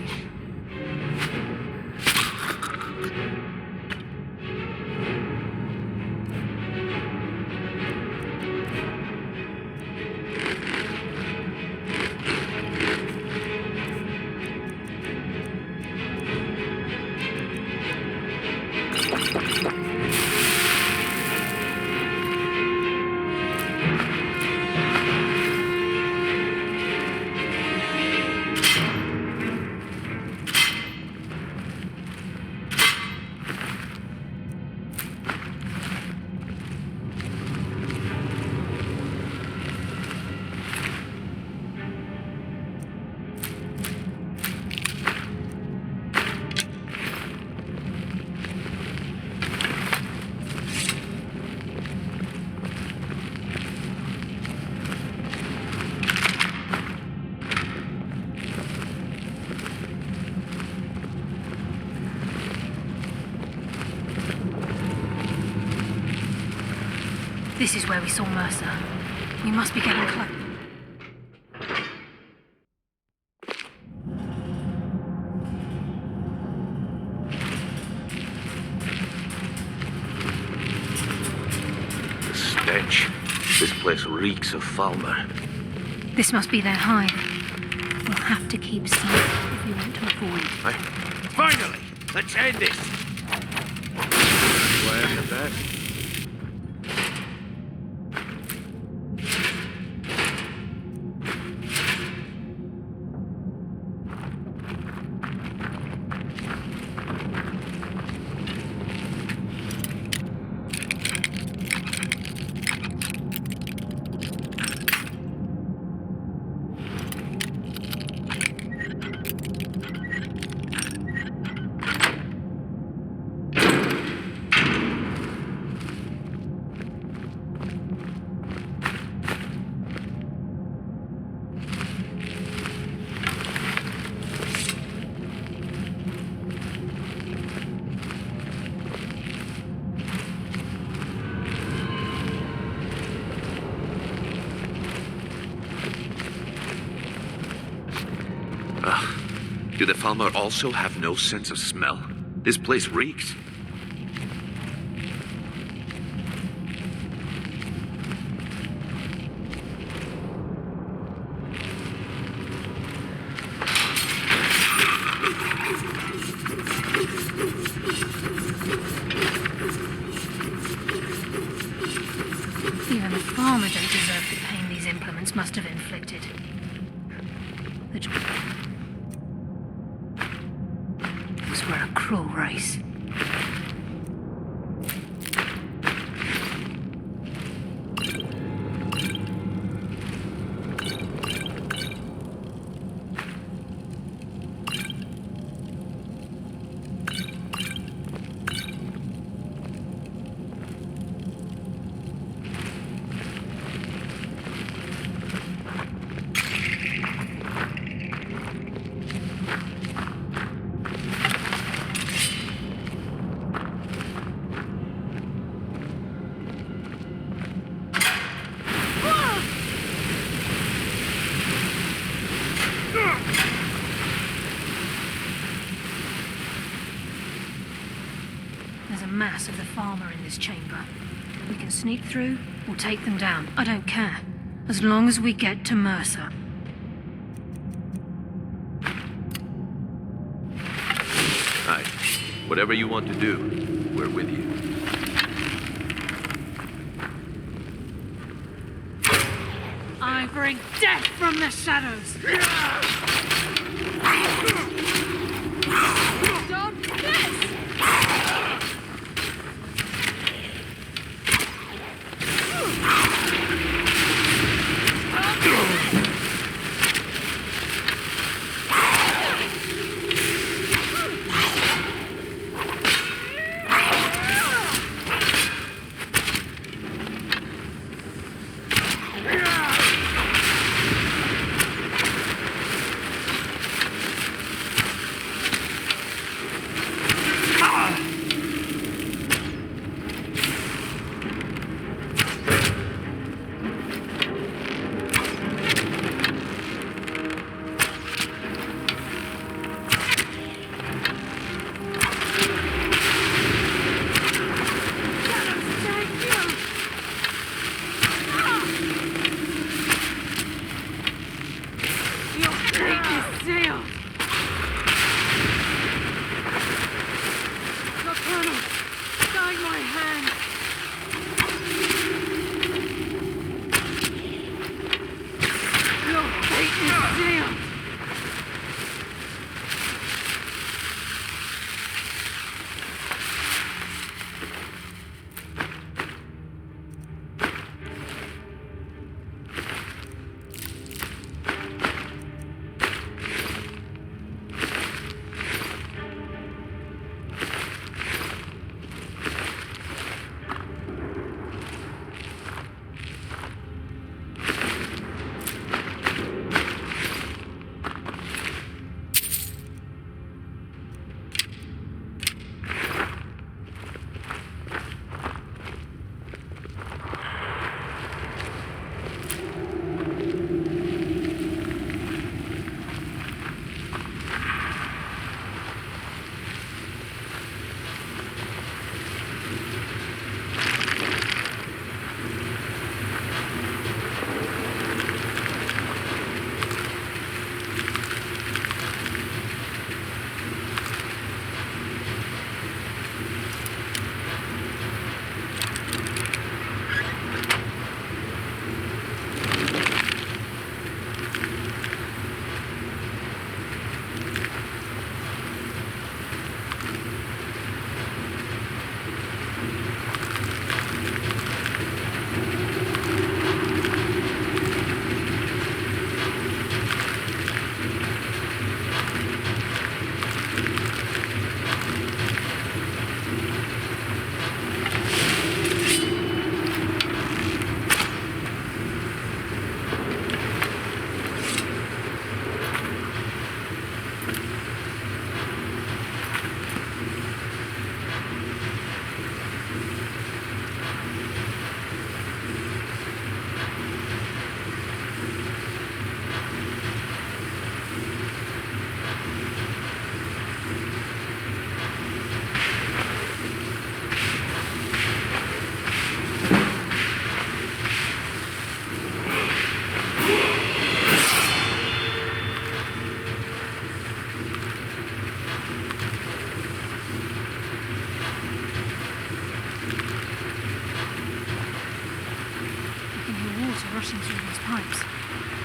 Speaker 3: This is where we saw Mercer. We must be getting close.
Speaker 22: The stench. This place reeks of Falmer.
Speaker 3: This must be their hive. We'll have to keep still if we want to avoid.
Speaker 20: Finally! Let's end this!
Speaker 22: Why after that?
Speaker 19: Do the Falmer also have no sense of smell? This place reeks.
Speaker 3: Even the farmer don't deserve Lords must have inflicted. Those were a cruel race. There's a mass of the farmer in this chamber. We can sneak through or take them down. I don't care. As long as we get to Mercer.
Speaker 19: Aye. Whatever you want to do, we're with you.
Speaker 5: I bring death from the shadows. Don't miss!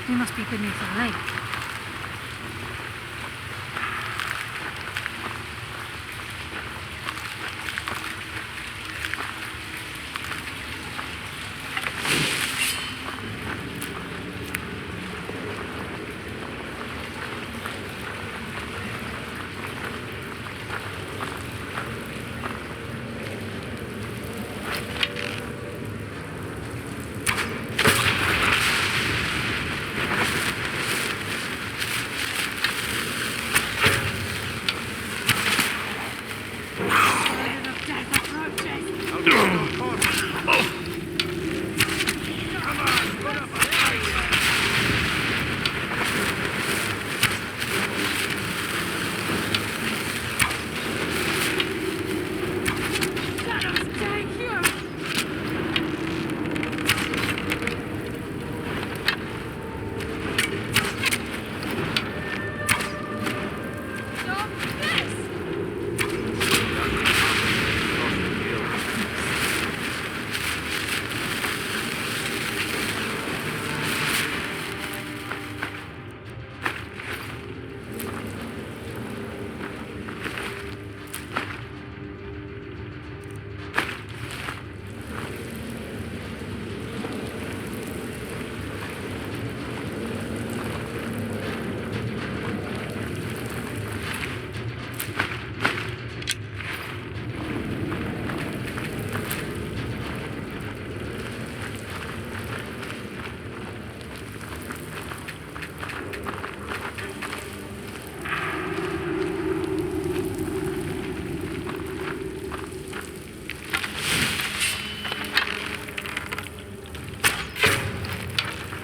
Speaker 3: We must be beneath a lake.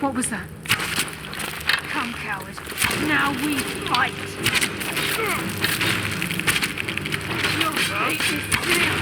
Speaker 3: What was that?
Speaker 5: Come, coward. Now we fight. Your fate is sealed.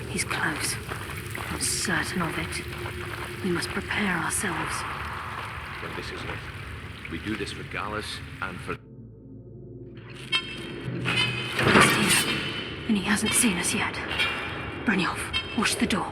Speaker 3: He's close. I'm certain of it. We must prepare ourselves.
Speaker 19: Well, this is it. We do this for Gallus and for...
Speaker 3: He's here, and he hasn't seen us yet. Brynjolf, watch the door.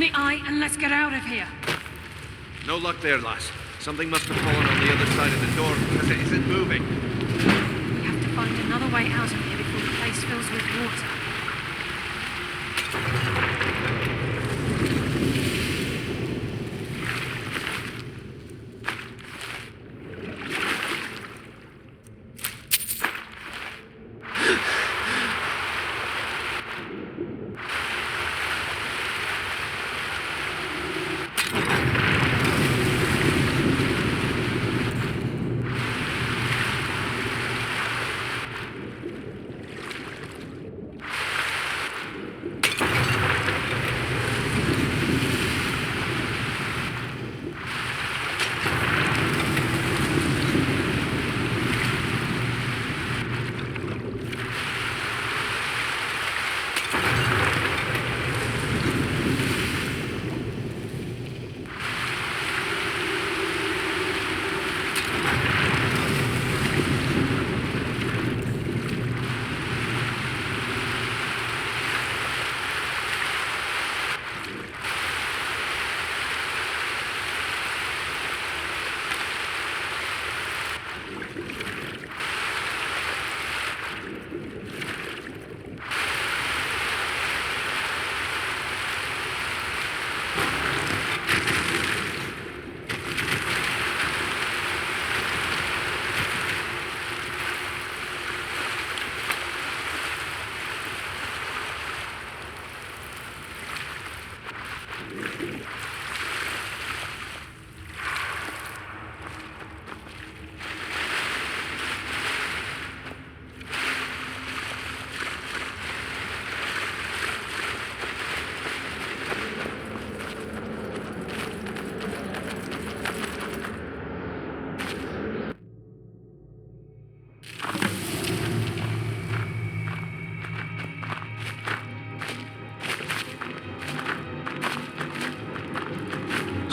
Speaker 5: Open the eye and let's get out of here.
Speaker 22: No luck there, lass. Something must have fallen on the other side of the door because it isn't moving.
Speaker 3: We have to find another way out of here before the place fills with water.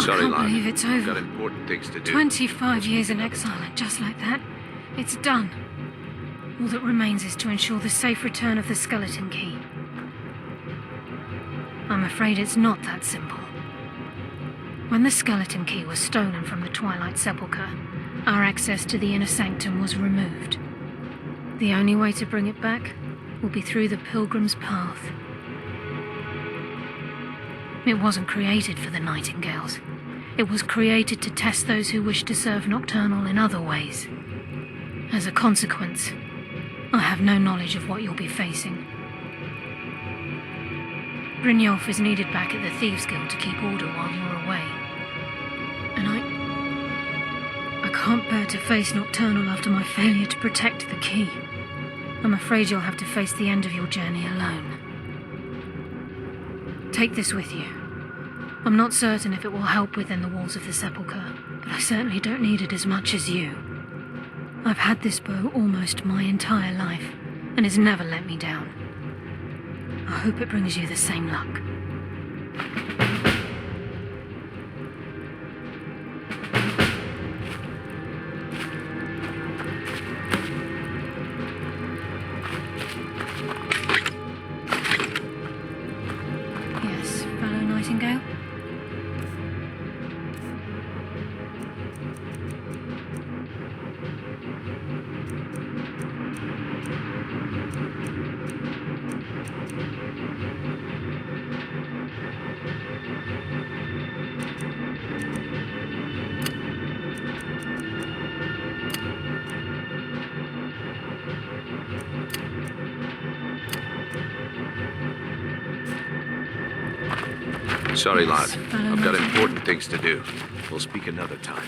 Speaker 22: Sorry,
Speaker 3: I can't
Speaker 22: lad.
Speaker 3: believe it's over.
Speaker 22: Got important things to do.
Speaker 3: 25 years in exile, and just like that, it's done. All that remains is to ensure the safe return of the skeleton key. I'm afraid it's not that simple. When the skeleton key was stolen from the Twilight Sepulchre, our access to the inner sanctum was removed. The only way to bring it back will be through the Pilgrim's Path. It wasn't created for the Nightingales. It was created to test those who wish to serve Nocturnal in other ways. As a consequence, I have no knowledge of what you'll be facing. Brynjolf is needed back at the Thieves Guild to keep order while you're away. And I can't bear to face Nocturnal after my failure to protect the key. I'm afraid you'll have to face the end of your journey alone. Take this with you. I'm not certain if it will help within the walls of the Sepulchre, but I certainly don't need it as much as you. I've had this bow almost my entire life, and it's never let me down. I hope it brings you the same luck. Yes, fellow Nightingale?
Speaker 22: Sorry, lad. I've got important things to do. We'll speak another time.